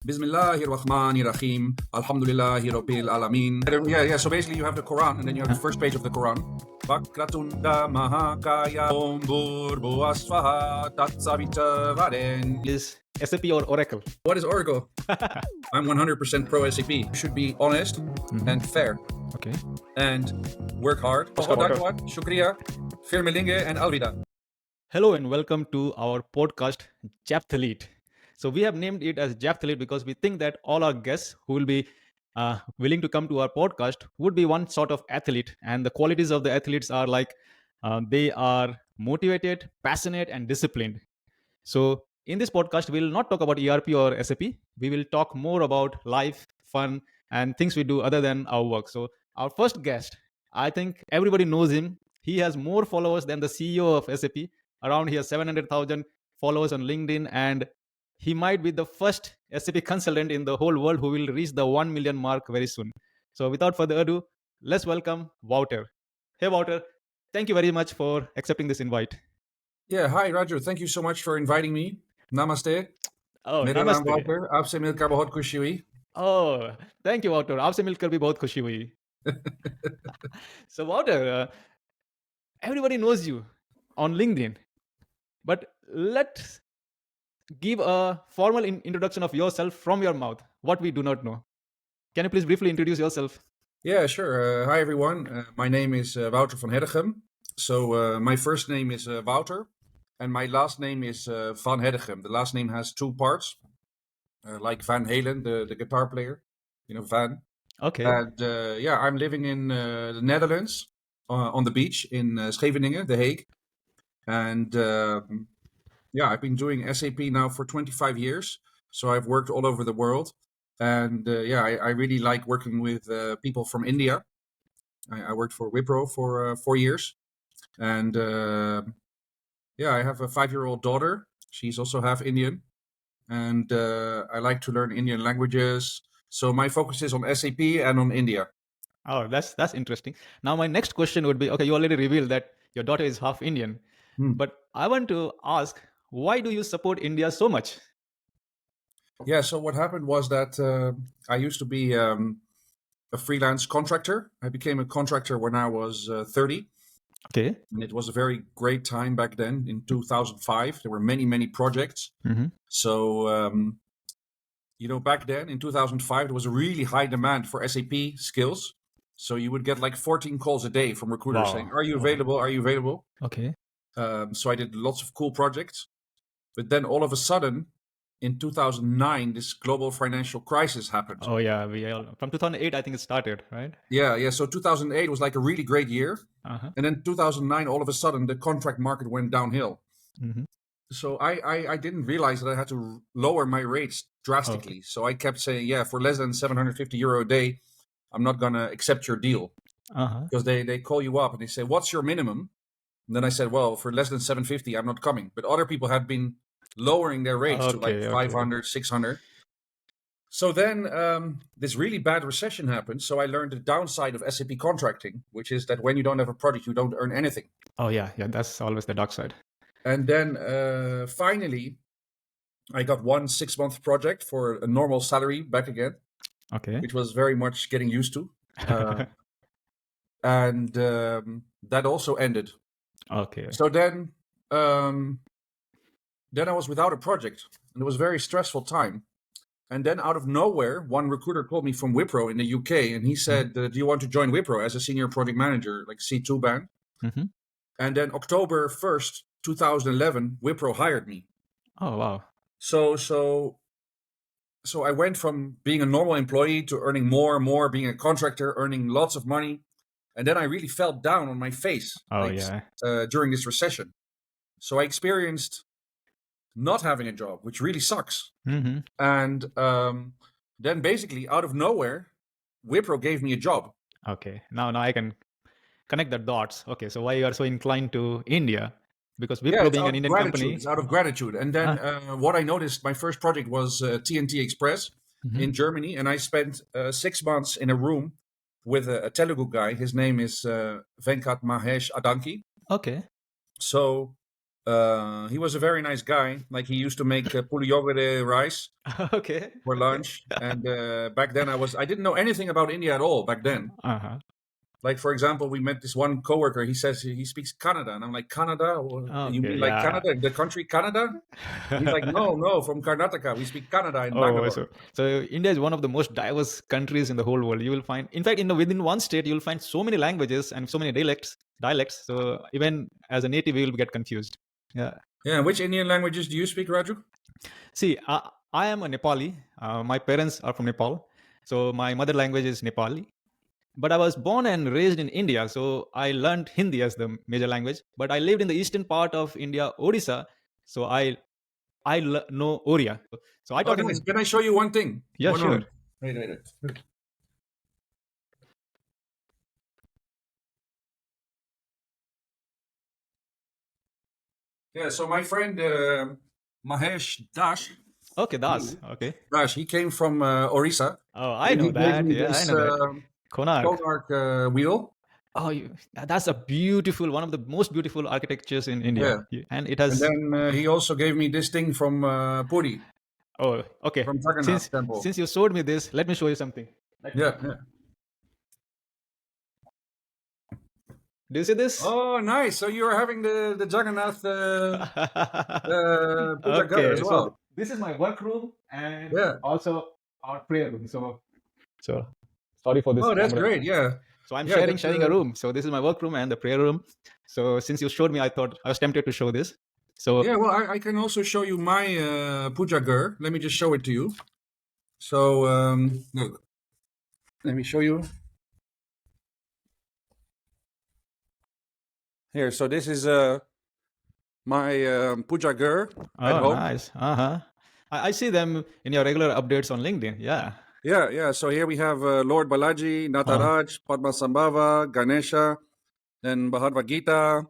Bismillahirrahmanirrahim. Alhamdulillahi Rabbil Alameen. Yeah. So basically you have the Quran and then you have the first page of the Quran. Vakratunda, Maha, Is SAP or Oracle? What is Oracle? I'm 100% pro SAP. You should be honest and fair. Okay. And work hard. Dankjewel, shukriya, veel melinge and alvida. Hello and welcome to our podcast, ZAPthlete. So we have named it as ZAPthlete because we think that all our guests who will be willing to come to our podcast would be one sort of athlete. And the qualities of the athletes are like they are motivated, passionate, and disciplined. So in this podcast, we will not talk about ERP or SAP. We will talk more about life, fun, and things we do other than our work. So our first guest, I think everybody knows him. He has more followers than the CEO of SAP. Around he has 700,000 followers on LinkedIn, and he might be the first SAP consultant in the whole world who will reach the 1 million mark very soon. So without further ado, let's welcome Wouter. Hey Wouter, thank you very much for accepting this invite. Yeah, hi Raju. Thank you so much for inviting me. Namaste. Oh, मेरा नाम namaste. Wouter. आपसे मिलकर बहुत खुशी हुई. Oh, thank you Wouter. आपसे मिलकर भी बहुत खुशी हुई. So Wouter, everybody knows you on LinkedIn, but let's give a formal introduction of yourself from your mouth, what we do not know. Can you please briefly introduce yourself? Yeah, sure. Hi everyone. My name is Wouter van Heddeghem. So my first name is Wouter, and my last name is Van Heddeghem. The last name has two parts, like Van Halen, the guitar player, Van. Okay. And I'm living in the Netherlands on the beach in Scheveningen, The Hague. And I've been doing SAP now for 25 years. So I've worked all over the world. And I really like working with people from India. I worked for Wipro for 4 years. And I have a 5-year-old daughter. She's also half Indian. And I like to learn Indian languages. So my focus is on SAP and on India. Oh, that's interesting. Now my next question would be, okay, you already revealed that your daughter is half Indian. But I want to ask, why do you support India so much? Yeah, so what happened was that I used to be a freelance contractor. I became a contractor when I was 30. Okay. And it was a very great time back then in 2005. There were many, many projects. So, back then in 2005, there was a really high demand for SAP skills. So you would get like 14 calls a day from recruiters saying, are you available? Are you available? Okay. So I did lots of cool projects. But then all of a sudden, in 2009, this global financial crisis happened. Oh, yeah. From 2008, I think it started, right? Yeah. So 2008 was like a really great year. And then 2009, all of a sudden, the contract market went downhill. So I didn't realize that I had to lower my rates drastically. Okay. So I kept saying, for less than 750 euro a day, I'm not going to accept your deal. Because they call you up and they say, what's your minimum? And then I said, well, for less than 750, I'm not coming. But other people had been lowering their rates to like 500, 600. So then this really bad recession happened. So I learned the downside of SAP contracting, which is that when you don't have a product, you don't earn anything. Oh, yeah. That's always the dark side. And then finally, I got one 6-month project for a normal salary back again. Okay. Which was very much getting used to. And that also ended. Okay. So then I was without a project, and it was a very stressful time. And then out of nowhere, one recruiter called me from Wipro in the UK, and he said, do you want to join Wipro as a senior project manager, like C2 band? And then October 1st, 2011, Wipro hired me. Oh, wow. So I went from being a normal employee to earning more and more, being a contractor, earning lots of money. And then I really fell down on my face during this recession. So I experienced not having a job, which really sucks. And then basically out of nowhere, Wipro gave me a job. Okay. Now I can connect the dots. Okay. So why you are so inclined to India? Because Wipro being an Indian company. It's out of gratitude. And then what I noticed, my first project was TNT Express in Germany. And I spent 6 months in a room with a Telugu guy. His name is Venkat Mahesh Adanki. Okay. So He was a very nice guy. Like he used to make puliyogre rice Okay. for lunch. And back then I didn't know anything about India at all back then. Uh-huh. Like, for example, we met this one coworker. He says he speaks Kannada. And I'm like, Kannada? You mean like Canada, the country Canada? He's like, no, from Karnataka. We speak Kannada in Bangalore. So India is one of the most diverse countries in the whole world. You will find, in fact, within one state, you'll find so many languages and so many dialects. So even as a native, you will get confused. Yeah. Yeah. Which Indian languages do you speak, Raju? See, I am a Nepali. My parents are from Nepal. So my mother language is Nepali. But I was born and raised in India, so I learned Hindi as the major language. But I lived in the eastern part of India, Odisha, so I know Oriya. So I talk. Nice. Can I show you one thing? Yeah, sure. Wait. Yeah. So my friend Mahesh Dash. Okay, Das. Okay. Dash. He came from Orissa. Oh, I know that. Yeah, I know that. Konark wheel. Oh, that's a beautiful, one of the most beautiful architectures in India. Yeah. And it has. And then he also gave me this thing from Puri. Oh, okay. From Jagannath Temple. Since you showed me this, let me show you something. Yeah. Do you see this? Oh, nice. So you are having the Jagannath puja okay, as well. So this is my workroom and also our prayer room. So sorry for this. Oh, that's great. Yeah. So I'm sharing a room. So this is my workroom and the prayer room. So since you showed me, I thought I was tempted to show this. So yeah, well, I can also show you my puja gur. Let me just show it to you. So look, let me show you. Here, so this is my puja gur at home. Nice. I see them in your regular updates on LinkedIn. Yeah. Yeah. So here we have Lord Balaji, Nataraj, Padmasambhava, Ganesha, then Bhagavad Gita,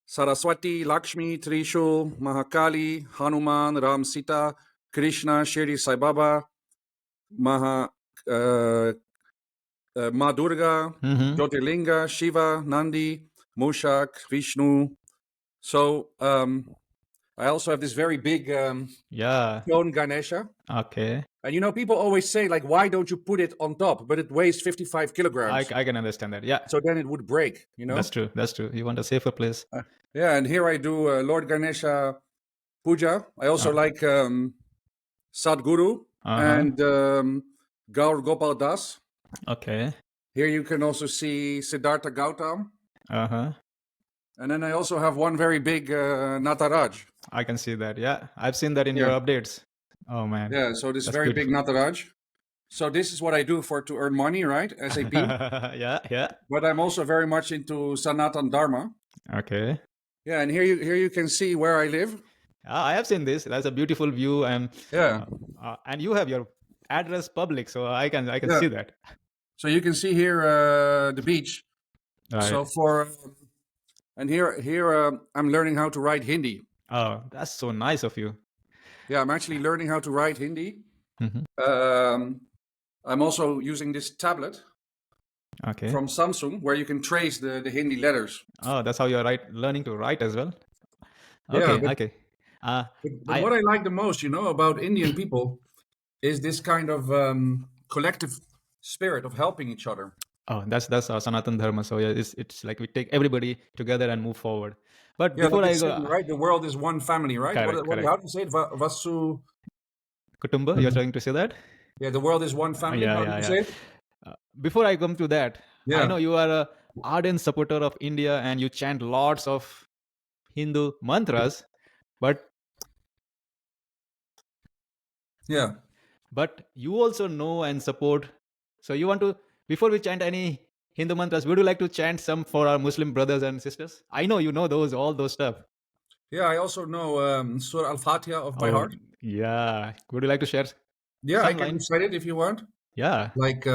Saraswati, Lakshmi, Trishul, Mahakali, Hanuman, Ram Sita, Krishna, Shri Sai Baba, Ma Durga, Jyotirlinga, Shiva, Nandi, Mushak, Vishnu. So I also have this very big stone Ganesha. Okay. And people always say, like, why don't you put it on top? But it weighs 55 kilograms. I can understand that. Yeah. So then it would break, That's true. You want a safer place. And here I do Lord Ganesha puja. I also like Sadhguru and Gaur Gopal Das. Okay. Here you can also see Siddhartha Gautam. And then I also have one very big Nataraj. I can see that. Yeah. I've seen that in your updates. Oh, man. Yeah. So this very big Nataraj. So this is what I do to earn money, right? SAP. Yeah. But I'm also very much into Sanatan Dharma. Okay. Yeah. And here you can see where I live. I have seen this. That's a beautiful view. And and you have your address public. So I can see that. So you can see here the beach. Right. So and here I'm learning how to write Hindi. Oh, that's so nice of you. Yeah, I'm actually learning how to write Hindi. I'm also using this tablet from Samsung where you can trace the Hindi letters. Oh, that's how you're learning to write as well? Okay. But what I like the most, about Indian people is this kind of collective spirit of helping each other. Oh, that's Sanatan Dharma. So yeah, it's like we take everybody together and move forward. But before I go, right, the world is one family, right? Correct. How do you say it? Vasu Kutumba. You're trying to say that? Yeah, the world is one family. How do you say it? Before I come to that, I know you are an ardent supporter of India and you chant lots of Hindu mantras, but you also know and support. So you want to, before we chant any Hindu mantras, would you like to chant some for our Muslim brothers and sisters? I know you know all those stuff. Yeah, I also know Surah Al-Fatiha of by heart. Yeah. Would you like to share? Yeah, I can recite it if you want. Yeah. Like,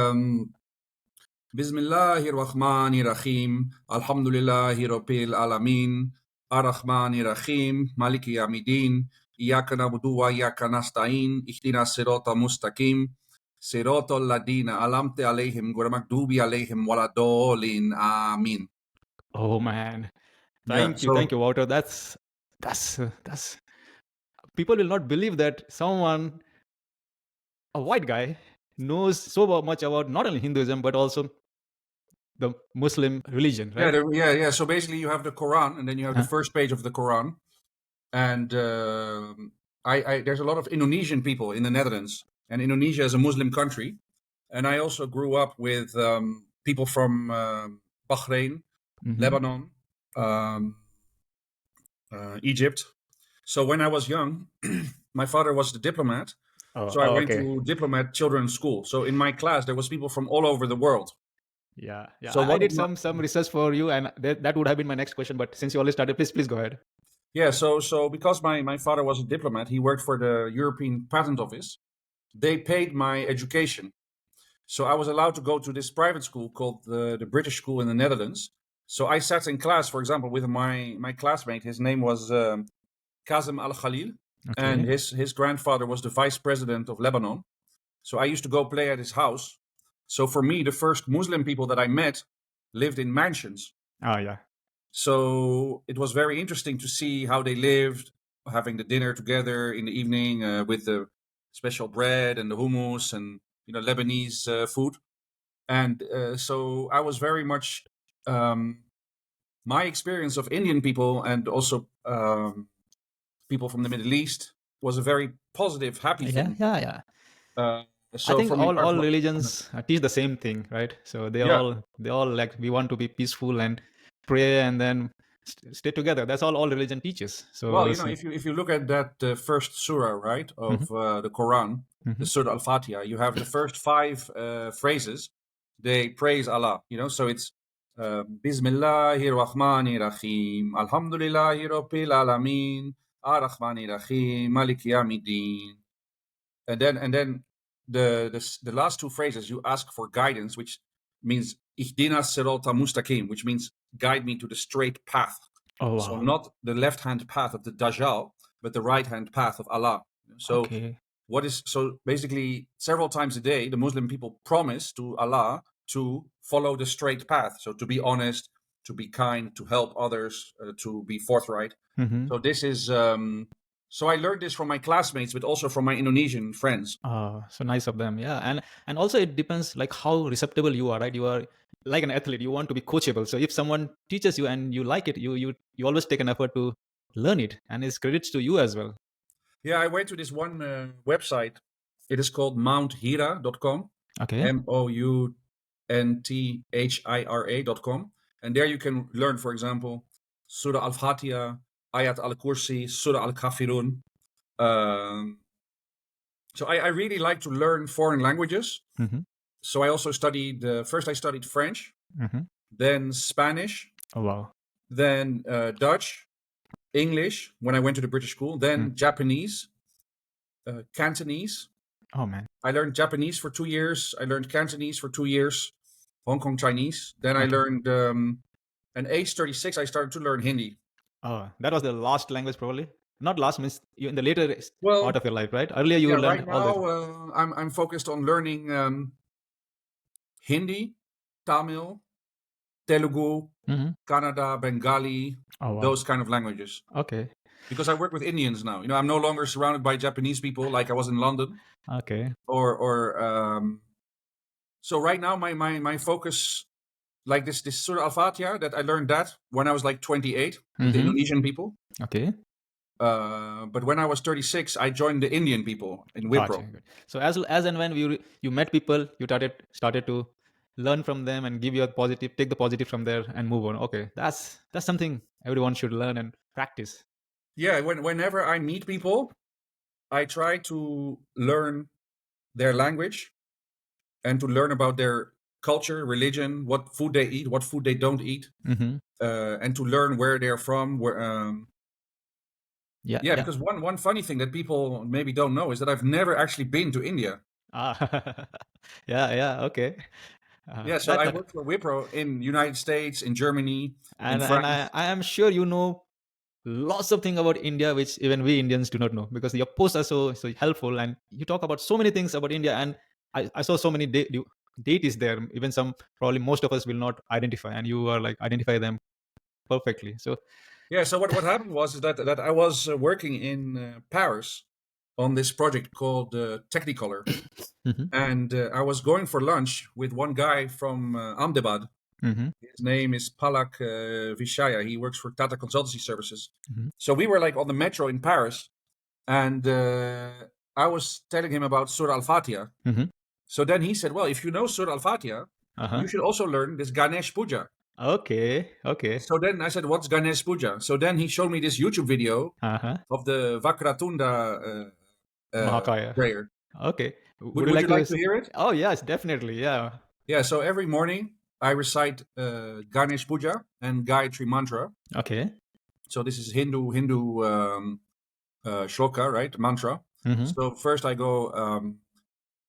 Bismillahir Rahmanir Rahim, Alhamdulillahi Rabbil Alameen, Ar-Rahmanir Rahim, Maliki Yawmiddin, Iyyaka na'budu wa iyyaka nasta'in, Ihdinas siratal mustaqim, Siratal ladina alamte alaihim ghayril maghdubi alaihim waladdallin. Amin. Oh man, Thank you, Wouter. That's people will not believe that someone, a white guy, knows so much about not only Hinduism but also the Muslim religion, right? Yeah. So basically, you have the Quran, and then you have the first page of the Quran, and there's a lot of Indonesian people in the Netherlands, and Indonesia is a Muslim country, and I also grew up with people from Bahrain, Lebanon, Egypt. So when I was young, my father was the diplomat. So I went to diplomat children's school. So in my class, there was people from all over the world. Yeah. So I did some research for you, and that would have been my next question. But since you already started, please go ahead. Yeah. So because my father was a diplomat, he worked for the European Patent Office. They paid my education. So I was allowed to go to this private school called the British School in the Netherlands. So I sat in class, for example, with my classmate. His name was Kazem Al-Khalil. Okay. And his grandfather was the vice president of Lebanon. So I used to go play at his house. So for me, the first Muslim people that I met lived in mansions. Oh, yeah. So it was very interesting to see how they lived, having the dinner together in the evening with the special bread and the hummus and Lebanese food. And so I was very much my experience of Indian people and also people from the Middle East was a very positive, happy thing. Yeah. So I think all religions teach the same thing, right? So they all like, we want to be peaceful and pray and then stay together. That's all religion teaches. So well, if you look at that first surah, right, of the Quran, the Surah Al-Fatiha, you have the first 5 phrases. They praise Allah. So it's Bismillahir Rahmanir Rahim, Alhamdulillahi Rabbil Alameen, Ar-Rahmanir Rahim, Malik Yawmiddin. And then the last 2 phrases, you ask for guidance, which means Ihdinas Sirata Mustaqim, which means guide me to the straight path. Oh, wow. So not the left-hand path of the Dajjal, but the right-hand path of Allah. So so basically several times a day, the Muslim people promise to Allah to follow the straight path. So to be honest, to be kind, to help others, to be forthright. So this is... So I learned this from my classmates, but also from my Indonesian friends. So nice of them, yeah. And also it depends like how receptible you are, right? You are like an athlete, you want to be coachable. So if someone teaches you and you like it, you always take an effort to learn it, and it's credits to you as well. Yeah, I went to this one website. It is called mounthira.com. Okay. MOUNTHIRA.com. And there you can learn, for example, Surah Al-Fatiha, Ayat al-Kursi, Surah al-Kafirun. So I really like to learn foreign languages. So I also studied, first I studied French, then Spanish. Oh, wow. Then Dutch, English, when I went to the British school, then Japanese, Cantonese. Oh, man. I learned Japanese for 2 years. I learned Cantonese for 2 years, Hong Kong Chinese. Then I learned, at age 36, I started to learn Hindi. Oh, that was the last language, probably. Not last, means you in the later part of your life, right? Earlier you learned right now, I'm focused on learning Hindi, Tamil, Telugu, Kannada, Bengali, those kind of languages. Okay. Because I work with Indians now. I'm no longer surrounded by Japanese people like I was in London. Okay. So right now my focus, like this Surah Al-Fatiha, that I learned that when I was like 28, with the Indonesian people. Okay. But when I was 36, I joined the Indian people in Wipro. Gotcha. So as and when you met people, you started to learn from them and give your positive, take the positive from there and move on. Okay, that's something everyone should learn and practice. Yeah, whenever I meet people, I try to learn their language and to learn about their culture, religion, what food they eat, what food they don't eat, and to learn where they're from. Because one funny thing that people maybe don't know is that I've never actually been to India. Okay. So I work for Wipro in United States, in Germany, and in France. And I am sure you know lots of things about India which even we Indians do not know, because your posts are so helpful and you talk about so many things about India, and I saw so many deities there, even some probably most of us will not identify, and you are like identify them perfectly. So yeah. So what happened was that I was working in Paris on this project called Technicolor, and I was going for lunch with one guy from Ahmedabad. His name is Palak Vishaya. He works for Tata Consultancy Services. So we were like on the metro in Paris, and I was telling him about Surah Al-Fatiha. So then he said, well, if you know Surah Al-Fatiha, you should also learn this Ganesh Puja. Okay. So then I said, what's Ganesh Puja? So then he showed me this YouTube video of the Vakratunda Mahakaya. prayer. Okay. Would you like to hear it? Oh, yes, definitely. Yeah. Yeah, so every morning I recite Ganesh Puja and Gayatri mantra. Okay. So this is Hindu shloka, right? Mantra. So first I go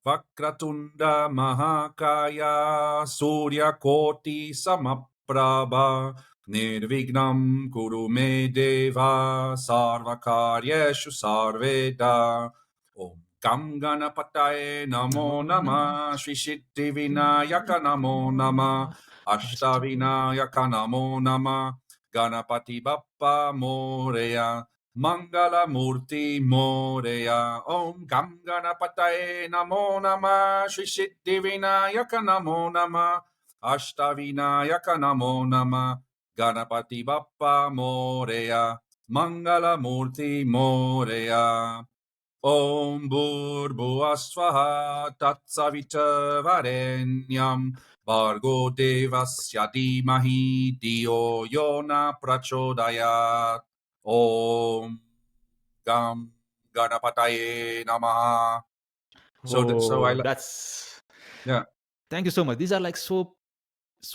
Vakratunda Mahakaya Surya Koti Samaprabha Nirvignam Kuru Me Deva Sarvakaryeshu Sarveda Om Gam Ganapataye Namo Nama Shri Siddhi Vinayaka Namo Nama Ashtavinayaka Namo Nama Ganapati Bappa Moreya Mangala Murti Moreya Om Gam Ganapataye Namo Nama Shri Siddhi Vinayaka Namo Nama Ashtavinayaka Namo Nama Ganapati Bappa Moreya Mangala Murti Moreya Om Bhurбhuvasvaha Tatsavita Varenyam Bhargo Devasya Dhimahi Dio Yona Prachodayat Om Gam Ganapataye Namaha. That's yeah. Thank you so much. These are like so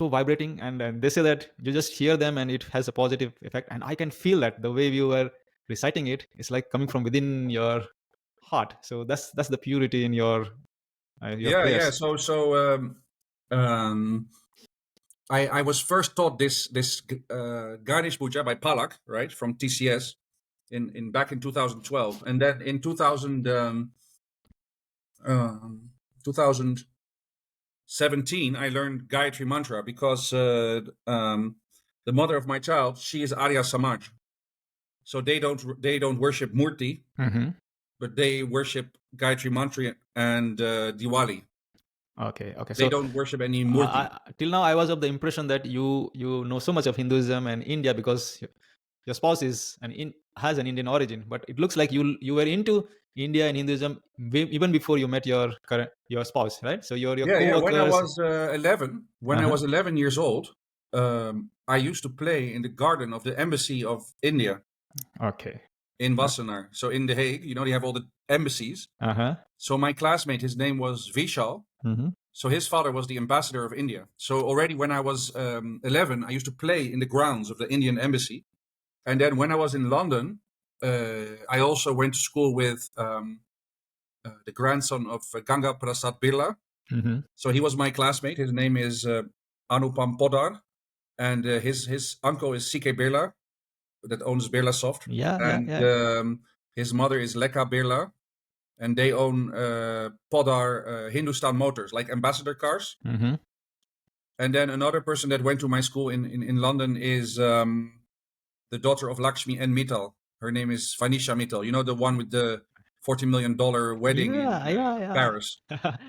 vibrating, and they say that you just hear them and it has a positive effect. And I can feel that the way you were reciting it is like coming from within your heart. So that's the purity in your prayers. I was first taught this Ganesh Puja by Palak, right, from TCS in back in 2012, and then in 2017 I learned Gayatri mantra because the mother of my child, she is Arya Samaj, so they don't worship Murti, but they worship Gayatri mantra and Diwali. Okay. They don't worship any Murti. Till now, I was of the impression that you know so much of Hinduism and India because your spouse has an Indian origin. But it looks like you were into India and Hinduism even before you met your spouse, right? So your co-workers. When I was 11, I was 11 years old, I used to play in the garden of the embassy of India. Okay. In Wassenaar, so in The Hague, they have all the embassies. So my classmate, his name was Vishal. So his father was the ambassador of India. So already when I was 11, I used to play in the grounds of the Indian embassy. And then when I was in London, I also went to school with the grandson of Ganga Prasad Birla. So he was my classmate. His name is Anupam Poddar. And his uncle is C.K. Birla, that owns Birla Soft. His mother is Lekha Birla, and they own Poddar Hindustan Motors, like ambassador cars. And then another person that went to my school in London is the daughter of Lakshmi and Mittal. Her name is Vanisha Mittal. The one with the $40 million wedding in Paris.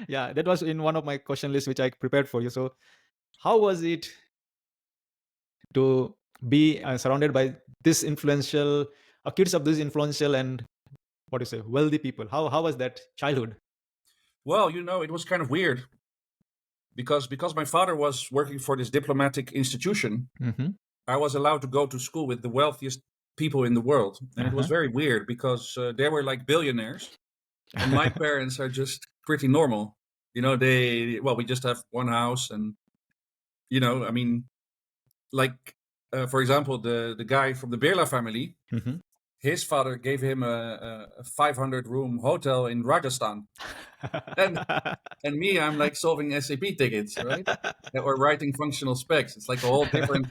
Yeah, that was in one of my question lists which I prepared for you. So how was it to be surrounded by this influential kids of this influential and wealthy people? How was that childhood? Well, it was kind of weird because my father was working for this diplomatic institution. I was allowed to go to school with the wealthiest people in the world, and it was very weird because they were like billionaires, and my parents are just pretty normal. We just have one house, and for example, the guy from the Birla family, his father gave him a 500-room hotel in Rajasthan. and me, I'm like solving SAP tickets, right? Or writing functional specs. It's like a whole different...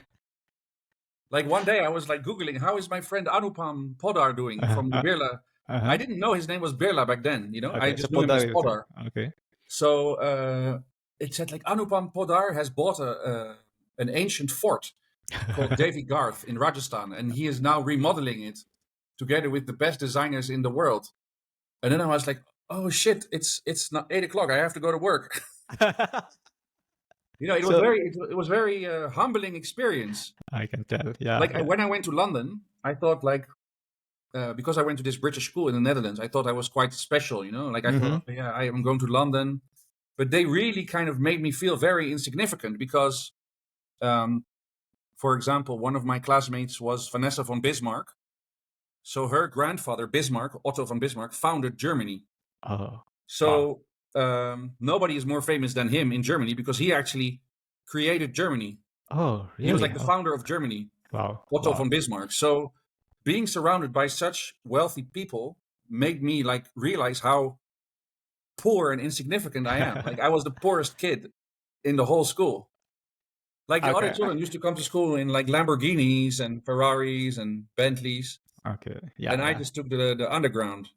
Like one day I was like Googling, how is my friend Anupam Poddar doing from the Birla? I didn't know his name was Birla back then, Okay, I just knew him as Poddar. Okay. So it said like Anupam Poddar has bought an ancient fort called Davy Garth in Rajasthan, and he is now remodeling it together with the best designers in the world. And then I was like, oh shit, it's not 8 o'clock. I have to go to work. You know, it was very humbling experience. I can tell. Yeah. Like when I went to London, I thought like, because I went to this British school in the Netherlands, I thought I was quite special, you know, like I thought, okay, yeah, I am going to London, but they really kind of made me feel very insignificant because, for example, one of my classmates was Vanessa von Bismarck. So her grandfather, Bismarck, Otto von Bismarck, founded Germany. Oh. So nobody is more famous than him in Germany because he actually created Germany. Oh, really? He was like the founder of Germany. Wow. Otto von Bismarck. So being surrounded by such wealthy people made me like realize how poor and insignificant I am. Like I was the poorest kid in the whole school. Like the other children used to come to school in like Lamborghinis and Ferraris and Bentleys. Okay. Yeah. And I just took the underground.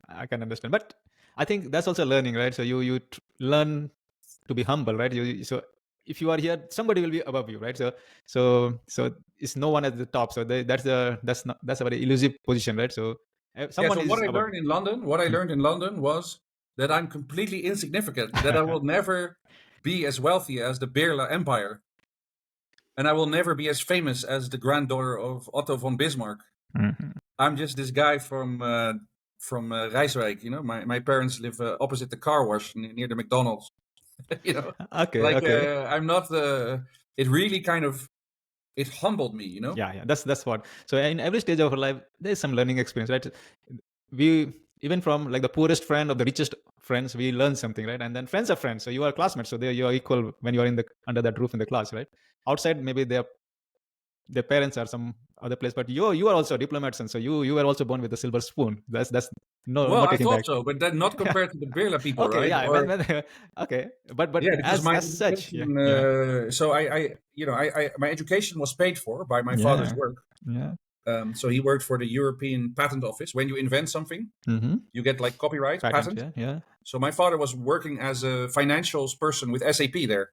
I can understand. But I think that's also learning, right? So you learn to be humble, right? So if you are here, somebody will be above you, right? So it's no one at the top. So that's a very elusive position, right? So someone is what I above. learned in London was that I'm completely insignificant, that I will never be as wealthy as the Birla Empire. And I will never be as famous as the granddaughter of Otto von Bismarck. Mm-hmm. I'm just this guy from Rijswijk, you know. My parents live opposite the car wash near the McDonald's. You know, I'm not. It really kind of humbled me, you know. Yeah. That's what. So in every stage of our life, there's some learning experience, right? We even from like the poorest friend or the richest friends, we learn something, right? And then friends are friends, so you are classmates, so you are equal when you are under that roof in the class, right? Outside, maybe their parents are some other place, but you are also a diplomat, and so you were also born with a silver spoon. That's no. Well, not I thought back. so, but then not compared to the Birla people, okay, right? Yeah, okay, but yeah, because as such, so I my education was paid for by my father's work. Yeah. So he worked for the European Patent Office. When you invent something, you get like copyright, patent. Yeah. So my father was working as a financials person with SAP there.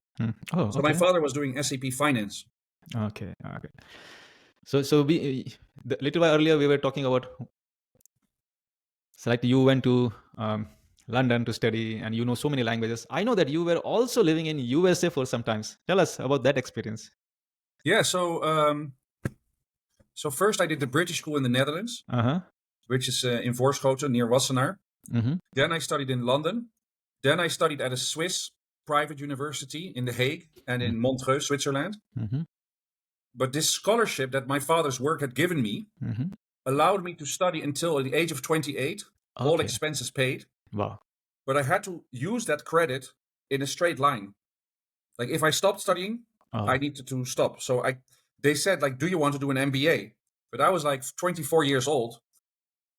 Oh, so my father was doing SAP finance. Okay. So we a little while earlier we were talking about. So like you went to London to study, and you know so many languages. I know that you were also living in USA for some times. Tell us about that experience. Yeah. So first I did the British school in the Netherlands, which is in Voorschoten near Wassenaar. Then I studied in London. Then I studied at a Swiss private university in The Hague and in Montreux, Switzerland. But this scholarship that my father's work had given me allowed me to study until the age of 28, all expenses paid. Wow. But I had to use that credit in a straight line. Like if I stopped studying, I needed to stop. So they said, like, do you want to do an MBA? But I was like 24 years old.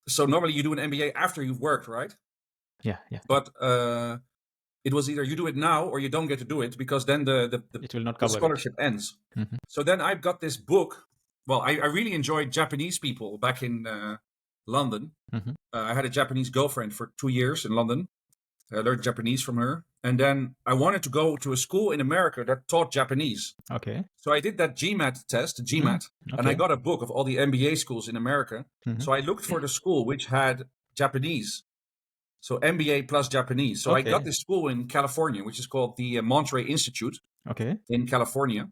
So normally you do an MBA after you've worked, right? Yeah. But it was either you do it now or you don't get to do it, because then the scholarship ends. So then I got this book. Well, I really enjoyed Japanese people back in London. I had a Japanese girlfriend for 2 years in London. I learned Japanese from her. And then I wanted to go to a school in America that taught Japanese. Okay. So I did that GMAT test, and I got a book of all the MBA schools in America. So I looked for the school which had Japanese. So MBA plus Japanese. So I got this school in California, which is called the Monterey Institute in California.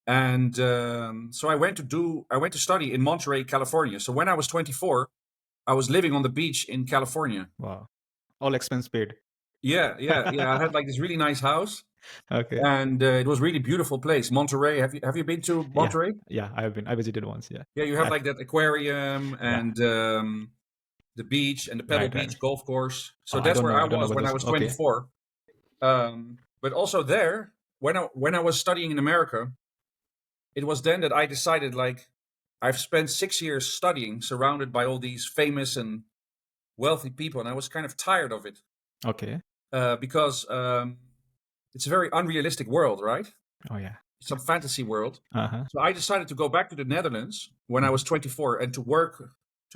And so I went to study in Monterey, California. So when I was 24, I was living on the beach in California. Wow. All expense paid. Yeah. I had like this really nice house. Okay. And it was a really beautiful place. Monterey. Have you been to Monterey? Yeah, I have been. I visited once. Yeah. Yeah, you have like that aquarium and the beach and the Pebble Beach golf course. So that's where I was when I was 24. But also there, when I was studying in America, it was then that I decided, like, I've spent 6 years studying, surrounded by all these famous and wealthy people, and I was kind of tired of it. Okay. Because it's a very unrealistic world, right? Oh, yeah. It's a fantasy world. So I decided to go back to the Netherlands when I was 24 and to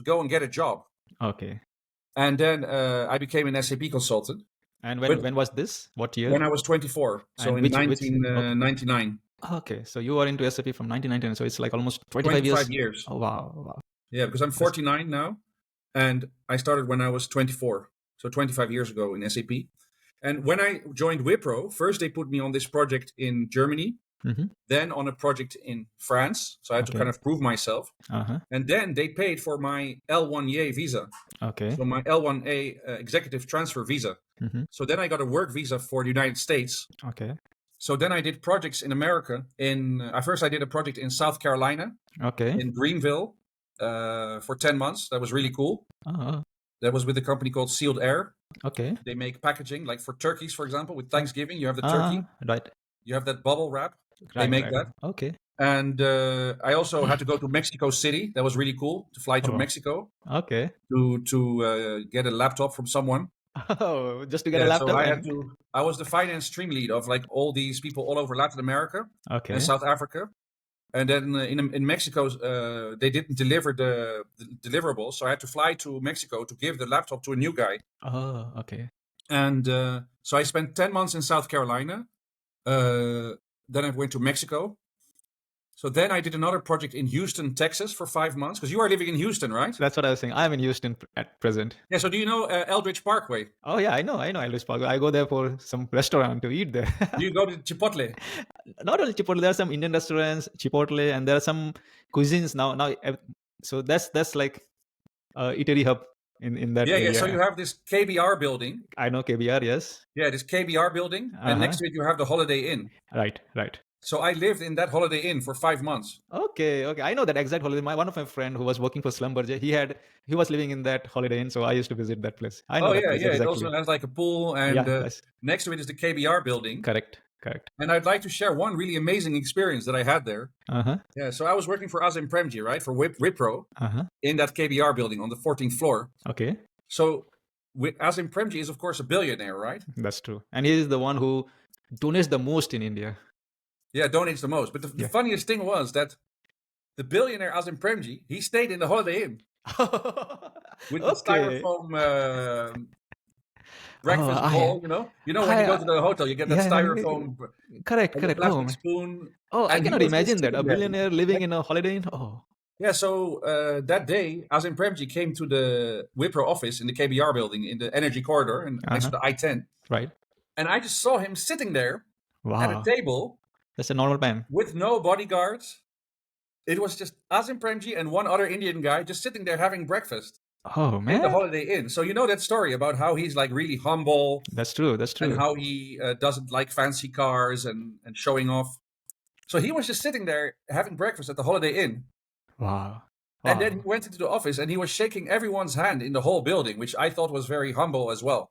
go and get a job. Okay. And then I became an SAP consultant. And when was this? What year? When I was 24. So in 1999. Okay, so you are into SAP from 1999, so it's like almost 25 years. Oh, wow. Yeah, because I'm 49 now, and I started when I was 24, so 25 years ago in SAP. And when I joined Wipro, first they put me on this project in Germany, then on a project in France, so I had to kind of prove myself. And then they paid for my L1A visa. So my L1A executive transfer visa. So then I got a work visa for the United States. So then I did projects in America. First I did a project in South Carolina, in Greenville, for 10 months. That was really cool. That was with a company called Sealed Air. They make packaging, like for turkeys, for example. With Thanksgiving, you have the turkey. Right. You have that bubble wrap. They make that. And I also had to go to Mexico City. That was really cool, to fly to Mexico. To get a laptop from someone. Just to get a laptop? So I was the finance stream lead of like all these people all over Latin America and South Africa. And then in Mexico, they didn't deliver the deliverables. So I had to fly to Mexico to give the laptop to a new guy. And so I spent 10 months in South Carolina. Then I went to Mexico. So then I did another project in Houston, Texas for 5 months. Because you are living in Houston, right? That's what I was saying. I'm in Houston at present. Yeah, so do you know Eldridge Parkway? Oh, yeah, I know Eldridge Parkway. I go there for some restaurant to eat there. Do you go to Chipotle? Not only Chipotle, there are some Indian restaurants, Chipotle, and there are some cuisines now. So that's like eatery hub in that area. Yeah, so you have this KBR building. I know KBR, yes. Yeah, this KBR building. And next to it, you have the Holiday Inn. Right. So I lived in that Holiday Inn for 5 months. Okay. I know that exact Holiday Inn. One of my friend who was working for Slumberjay, he was living in that Holiday Inn, so I used to visit that place. I know that place, exactly. It also has like a pool, and next to it is the KBR building. Correct. And I'd like to share one really amazing experience that I had there. Yeah, so I was working for Azim Premji, right, for Wipro, in that KBR building on the 14th floor. Okay. So Azim Premji is, of course, a billionaire, right? That's true. And he is the one who donates the most in India. Yeah, donates the most. But the funniest thing was that the billionaire Azim Premji, he stayed in the Holiday Inn with the styrofoam breakfast bowl, you know? You know when you go to the hotel, you get that styrofoam correct. plastic spoon. I cannot imagine that. A billionaire living in a Holiday Inn. Yeah, so that day, Azim Premji came to the Wipro office in the KBR building in the Energy Corridor and next to the I-10. Right. And I just saw him sitting there at a table. That's a normal man. With no bodyguards. It was just Azim Premji and one other Indian guy just sitting there having breakfast. Oh, man. In the Holiday Inn. So you know that story about how he's like really humble. That's true. And how he doesn't like fancy cars and showing off. So he was just sitting there having breakfast at the Holiday Inn. Wow. And then he went into the office and he was shaking everyone's hand in the whole building, which I thought was very humble as well.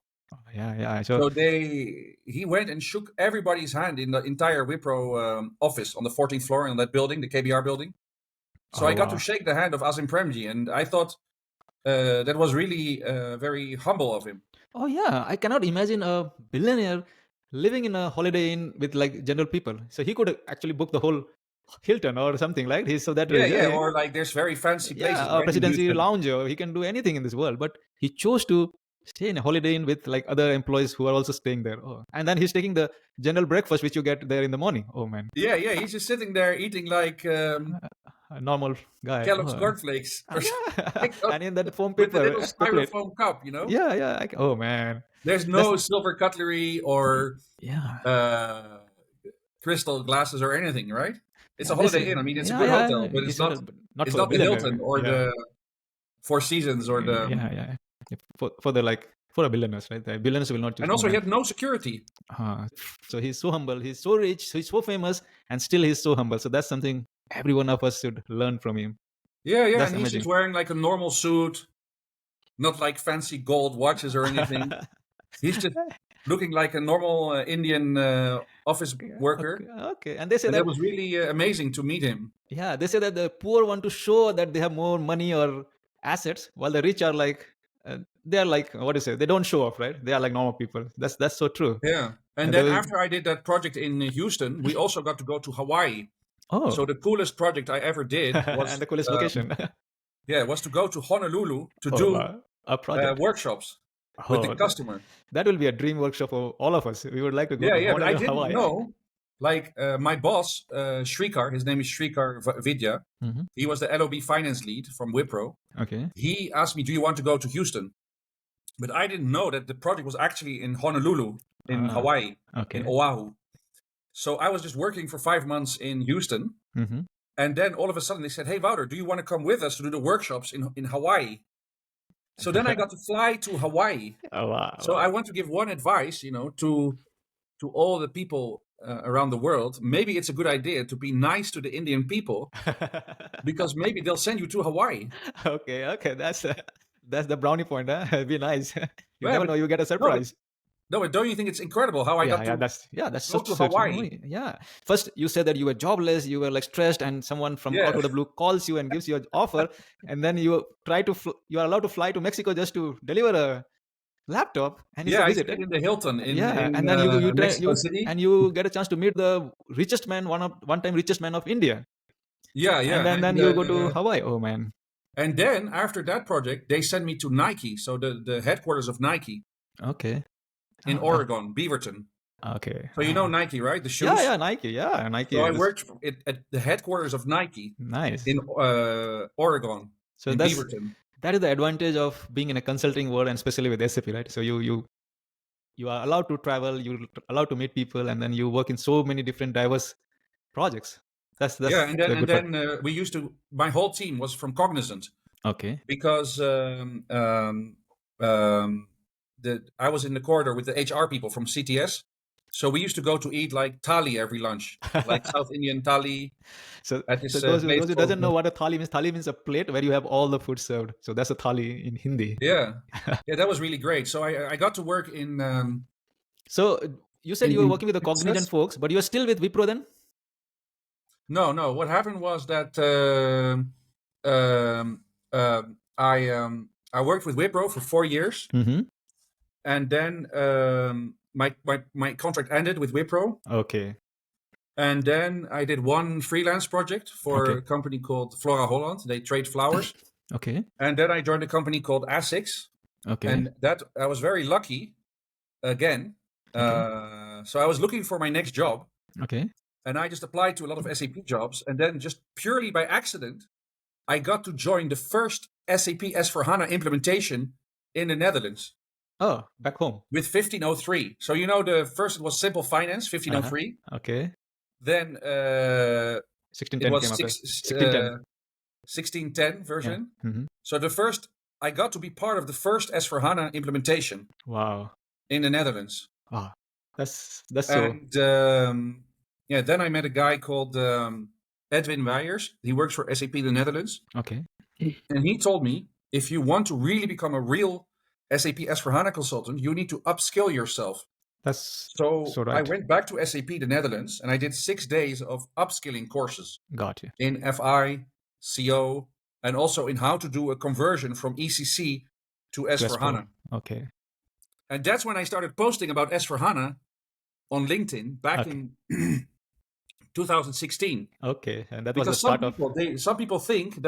Yeah. So he went and shook everybody's hand in the entire Wipro office on the 14th floor in that building, the KBR building. So I got to shake the hand of Azim Premji, and I thought that was really very humble of him. Oh yeah, I cannot imagine a billionaire living in a Holiday Inn with like general people. So he could actually book the whole Hilton or something like this. So that or like there's very fancy places. A presidency lounge, or he can do anything in this world. But he chose to stay in a Holiday Inn with like other employees who are also staying there. And then he's taking the general breakfast which you get there in the morning. Oh man. Yeah, he's just sitting there eating like a normal guy. Kellogg's cornflakes. And in that foam paper. With a little styrofoam cup, you know? Yeah. Oh man. There's no silver cutlery or crystal glasses or anything, right? It's a Holiday Inn. I mean, it's a good hotel, but it's not the Hilton or the Four Seasons or the... For a billionaires, right? The billionaires will not. And also, he had no security. So he's so humble. He's so rich. So he's so famous, and still he's so humble. So that's something every one of us should learn from him. Yeah. That's and he's just wearing like a normal suit, not like fancy gold watches or anything. He's just looking like a normal Indian office worker. Okay. And they say that was really amazing to meet him. Yeah, they say that the poor want to show that they have more money or assets, while the rich are like. They are like, what do you say? They don't show off, right? They are like normal people. That's so true. Yeah. And then after I did that project in Houston, we also got to go to Hawaii. Oh. So the coolest project I ever did was... and the coolest location. was to go to Honolulu to do a project. Workshops with the customer. That will be a dream workshop for all of us. We would like to go to Honolulu, but I didn't Hawaii. know Like my boss, Shrikar, his name is Shrikar Vidya. He was the LOB finance lead from Wipro. Okay. He asked me, do you want to go to Houston? But I didn't know that the project was actually in Honolulu, in Hawaii, in Oahu. So I was just working for 5 months in Houston. And then all of a sudden they said, hey, Wouter, do you want to come with us to do the workshops in Hawaii? So then I got to fly to Hawaii. Oh, wow. So I want to give one advice, to all the people around the world. Maybe it's a good idea to be nice to the Indian people because maybe they'll send you to Hawaii. Okay. That's the brownie point, huh? Be nice. You never know, you get a surprise. No, but don't you think it's incredible how I got to that's go to Hawaii? Yeah. First, you said that you were jobless, you were like stressed, and someone from out of the blue calls you and gives you an offer, and then you you are allowed to fly to Mexico just to deliver a laptop, and I stayed in the Hilton in and then Mexico City, and you get a chance to meet the richest man, one-time richest man of India. And then you go to Hawaii. Oh man. And then after that project, they sent me to Nike, so the headquarters of Nike. Okay. In Oregon, Beaverton. Okay. So you know Nike, right? The shoes. Yeah, Nike. Yeah, Nike. So I worked at the headquarters of Nike. Nice. In Oregon. So in Beaverton. That is the advantage of being in a consulting world, and especially with SAP, right? So you are allowed to travel, you're allowed to meet people, and then you work in so many different diverse projects. That's and then we used to. My whole team was from Cognizant. Okay. Because I was in the corridor with the HR people from CTS. So we used to go to eat like thali every lunch, like South Indian thali. So those who doesn't know what a thali means a plate where you have all the food served. So that's a thali in Hindi. Yeah, that was really great. So I got to work in. So you said you were working with the Cognizant folks, but you are still with Wipro then? No. What happened was that I worked with Wipro for 4 years. And then my contract ended with Wipro. Okay. And then I did one freelance project for a company called Flora Holland. They trade flowers. Okay. And then I joined a company called ASICS. Okay. And that I was very lucky again. So I was looking for my next job. Okay. And I just applied to a lot of SAP jobs. And then just purely by accident, I got to join the first SAP S/4HANA implementation in the Netherlands. Oh, back home. With 1503. So the first it was Simple Finance, 1503. Okay. Then 1610 it was came up. 1610 version. Yeah. So I got to be part of the first S/4HANA implementation. Wow. In the Netherlands. Wow. That's so. And then I met a guy called Edwin Weijers. He works for SAP in the Netherlands. Okay. And he told me, if you want to really become a real SAP S/4HANA consultant, you need to upskill yourself. That's so right. I went back to SAP the Netherlands and I did 6 days of upskilling courses. Got you. In FI, CO, and also in how to do a conversion from ECC to S/4HANA. Okay. And that's when I started posting about S/4HANA on LinkedIn back in 2016. Okay, and that was the start of. Some people think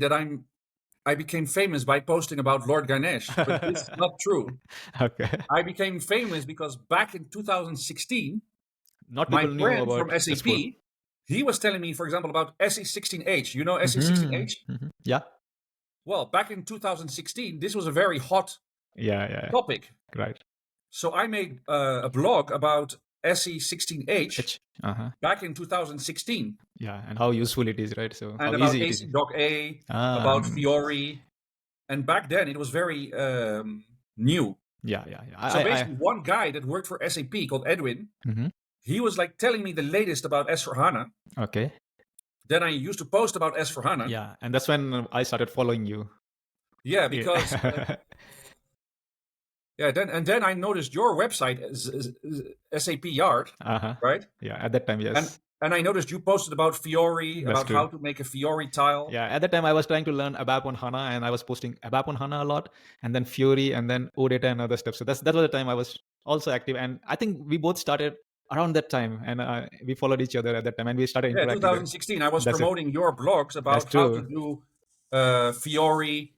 that I became famous by posting about Lord Ganesh, but this is not true. Okay. I became famous because back in 2016, my friend from SAP, he was telling me, for example, about SE16H. You know SE16H? Yeah. Well, back in 2016, this was a very hot topic. Right. So I made a blog about SE16H back in 2016. Yeah, and how useful it is, right? So and how about easy AC Doc A, about Fiori. And back then it was very new. Yeah. So basically one guy that worked for SAP called Edwin, he was like telling me the latest about S/4HANA. Okay. Then I used to post about S/4HANA. Yeah, and that's when I started following you. Yeah, because... then I noticed your website, ZAPyard, right? Yeah, at that time, yes. And I noticed you posted about Fiori, how to make a Fiori tile. Yeah, at that time I was trying to learn abap on HANA, and I was posting abap on HANA a lot, and then Fiori, and then odata and other stuff. So that was the time I was also active, and I think we both started around that time, and we followed each other at that time, and we started interacting. 2016. I was promoting your blogs about how to do Fiori,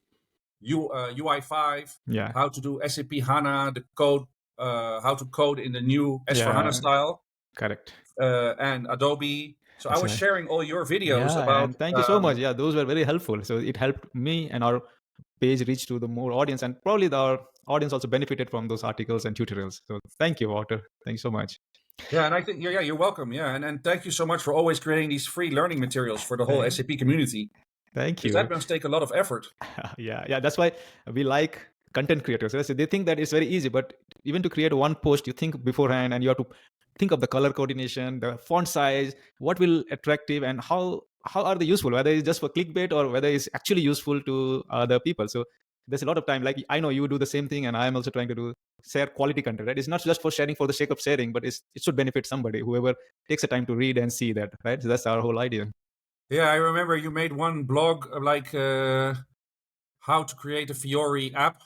UI5, how to do SAP HANA, the code how to code in the new S/4HANA style. Correct. And Adobe. So I was sharing all your videos about. And thank you so much. Yeah, those were very helpful. So it helped me and our page reach to the more audience, and probably our audience also benefited from those articles and tutorials. So thank you, Wouter. Thank you so much. Yeah, and I think you're welcome. Yeah, and thank you so much for always creating these free learning materials for the whole SAP community. Thank you. That must take a lot of effort. Yeah. That's why we like content creators. So they think that it's very easy, but even to create one post, you think beforehand, and you have to think of the color coordination, the font size, what will attractive, and how are they useful, whether it's just for clickbait or whether it's actually useful to other people. So there's a lot of time. Like I know you do the same thing, and I'm also trying to share quality content, right? It's not just for sharing for the sake of sharing, but it should benefit somebody, whoever takes the time to read and see that, right? So that's our whole idea. Yeah, I remember you made one blog like how to create a Fiori app.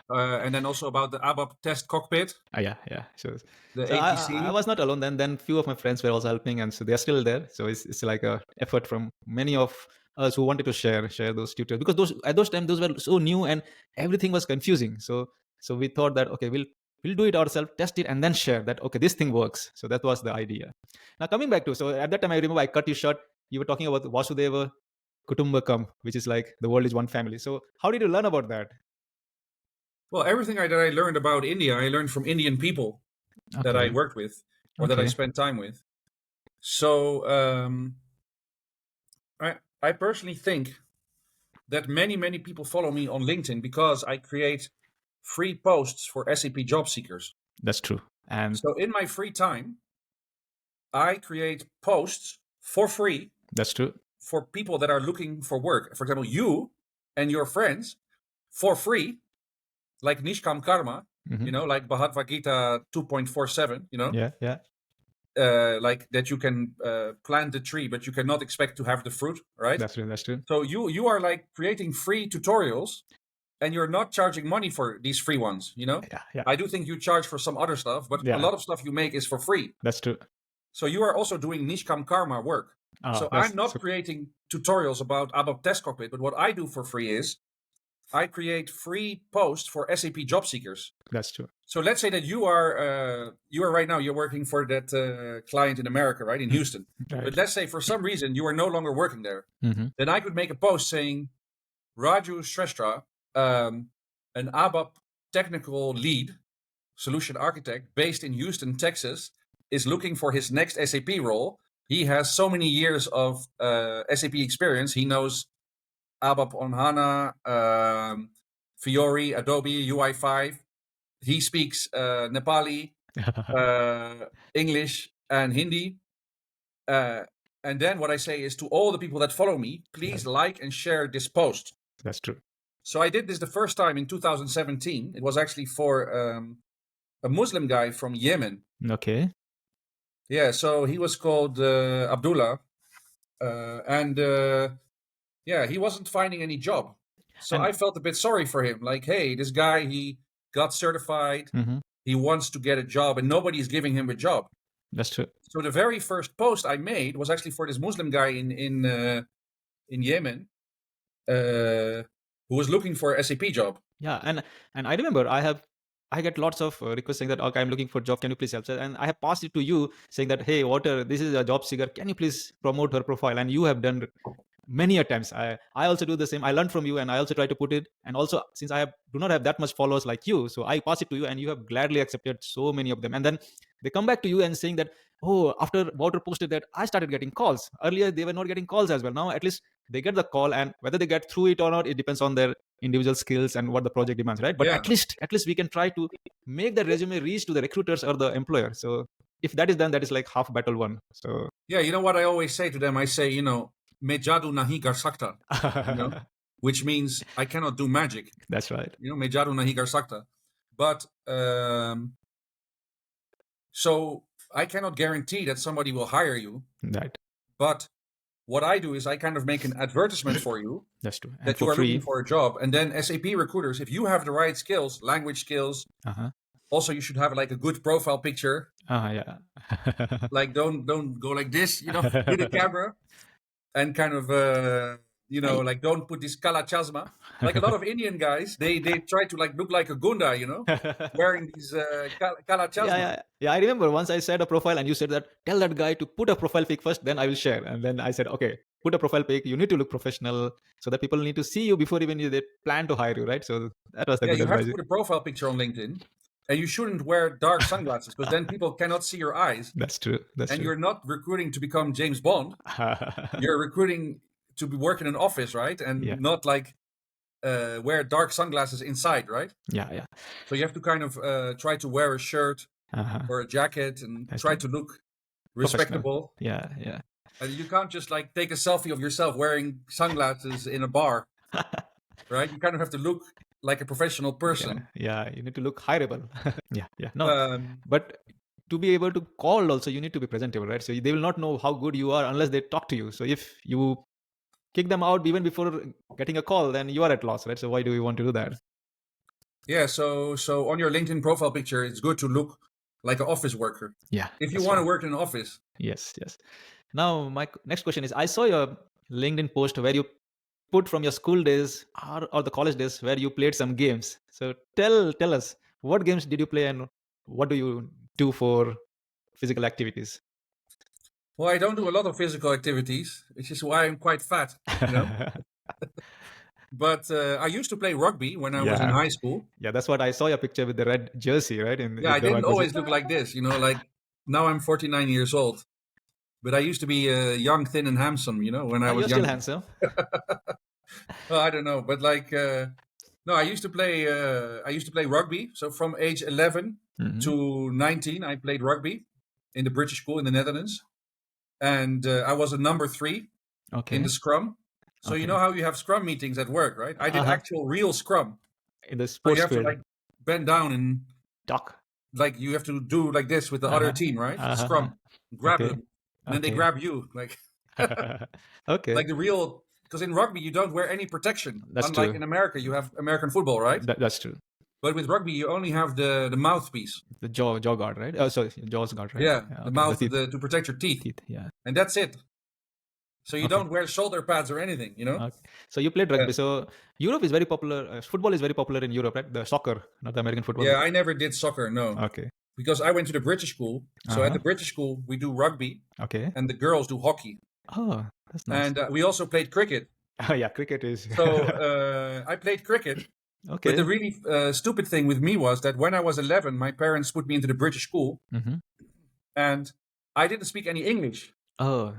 And then also about the abap test cockpit. Yeah. So ATC. I was not alone. Then few of my friends were also helping, and so they're still there. So it's like a effort from many of us who wanted to share those tutorials, because at those times those were so new and everything was confusing. So we thought that okay, we'll do it ourselves, test it, and then share that okay, this thing works. So that was the idea. Now coming back to, so at that time I remember I cut you short. You were talking about Vasudhaiva, Kutumbakam, which is like the world is one family. So how did you learn about that? Well, everything that I learned about India, I learned from Indian people that I worked with or that I spent time with. So I personally think that many people follow me on LinkedIn because I create free posts for SAP job seekers. That's true. And so in my free time, I create posts for free. That's true. For people that are looking for work. For example, you and your friends for free. Like Nishkam Karma, like Bhagavad Gita 2.47, Yeah. Like that you can plant the tree, but you cannot expect to have the fruit, right? That's true. So you are like creating free tutorials, and you're not charging money for these free ones, Yeah. I do think you charge for some other stuff, but a lot of stuff you make is for free. That's true. So you are also doing Nishkam Karma work. So I'm not creating tutorials about ABAP Test Cockpit, but what I do for free is I create free posts for SAP job seekers. That's true. So let's say that you are right now, you're working for that client in America, right? In Houston. Right. But let's say for some reason you are no longer working there. Then I could make a post saying, Raju Shrestha, an ABAP technical lead, solution architect based in Houston, Texas, is looking for his next SAP role. He has so many years of SAP experience. He knows ABAP on HANA, Fiori, Adobe, UI5. He speaks Nepali, English, and Hindi. And then what I say is to all the people that follow me, please like and share this post. That's true. So I did this the first time in 2017. It was actually for a Muslim guy from Yemen. Okay. Yeah, so he was called Abdullah. He wasn't finding any job. So I felt a bit sorry for him. Like, hey, this guy, he got certified. He wants to get a job and nobody's giving him a job. That's true. So the very first post I made was actually for this Muslim guy in Yemen who was looking for a SAP job. Yeah, and I remember I get lots of requests saying that, okay, I'm looking for a job. Can you please help? And I have passed it to you saying that, hey, Wouter, this is a job seeker. Can you please promote her profile? And you have done many a times. I also do the same. I learned from you and I also try to put it. And also, since I do not have that much followers like you, so I pass it to you and you have gladly accepted so many of them. And then they come back to you and saying that, oh, after Wouter posted that, I started getting calls. Earlier, they were not getting calls as well. Now, at least they get the call, and whether they get through it or not, it depends on their individual skills and what the project demands, right? But at least we can try to make the resume reach to the recruiters or the employer. So if that is done, that is like half battle won. So yeah, you know what I always say to them? I say, "Me jadu nahi kar sakta," which means I cannot do magic. That's right. Me jadu nahi kar sakta. But so I cannot guarantee that somebody will hire you. Right. But what I do is I kind of make an advertisement for you. That's true. That you are looking for a job. And then SAP recruiters, if you have the right skills, language skills, also you should have like a good profile picture. Yeah. Like don't go like this, with the camera. And kind of like don't put this kala chasma. Like a lot of Indian guys, they try to like look like a gunda, wearing these kala chasma. Yeah. I remember once I set a profile and you said that tell that guy to put a profile pic first, then I will share. And then I said, okay, put a profile pic. You need to look professional so that people need to see you before even they plan to hire you, right? So that was the good you have advice. to put a profile picture on LinkedIn, and you shouldn't wear dark sunglasses because then people cannot see your eyes. That's true. And you're not recruiting to become James Bond. You're recruiting to be work in an office, right? And not like wear dark sunglasses inside, right? Yeah. So you have to kind of try to wear a shirt or a jacket and try to look respectable. Yeah. And you can't just like take a selfie of yourself wearing sunglasses in a bar, right? You kind of have to look like a professional person. Yeah. You need to look hireable. Yeah. No, but to be able to call also, you need to be presentable, right? So they will not know how good you are unless they talk to you. So if you kick them out even before getting a call, then you are at loss, right? So why do you want to do that? Yeah. So on your LinkedIn profile picture, it's good to look like an office worker. Yeah. If you want to work in an office. Yes. Now, my next question is, I saw your LinkedIn post where you put from your school days or the college days where you played some games. So tell us, what games did you play and what do you do for physical activities? Well, I don't do a lot of physical activities, which is why I'm quite fat, But I used to play rugby when I was in high school. Yeah, that's what I saw your picture with the red jersey, right? I didn't always look like this, like now I'm 49 years old. But I used to be young, thin, and handsome, when I was young. You're still handsome. Well, I don't know, but like, no, I used to play rugby. So from age 11 to 19, I played rugby in the British school in the Netherlands, and I was a number 3 in the scrum. So you know how you have scrum meetings at work, right? I did actual real scrum in the sports field. You have field. to like bend down and duck. Like you have to do like this with the other team, right? Scrum, grab them. And then they grab you, like okay, like the real. Because in rugby you don't wear any protection. That's Unlike true. in America, you have American football, right? That's true. But with rugby, you only have the mouthpiece, the jaw guard, right? Oh, sorry, jaws guard, right? Yeah, the mouth to protect your teeth. Yeah, and that's it. So you don't wear shoulder pads or anything, So you played rugby. So Europe is very popular. Football is very popular in Europe, right? The soccer, not the American football. Yeah, I never did soccer. No. Okay. Because I went to the British school. So at the British school, we do rugby. Okay. And the girls do hockey. Oh, that's nice. And we also played cricket. Oh, yeah, cricket is. So I played cricket. Okay. But the really stupid thing with me was that when I was 11, my parents put me into the British school. And I didn't speak any English. Oh,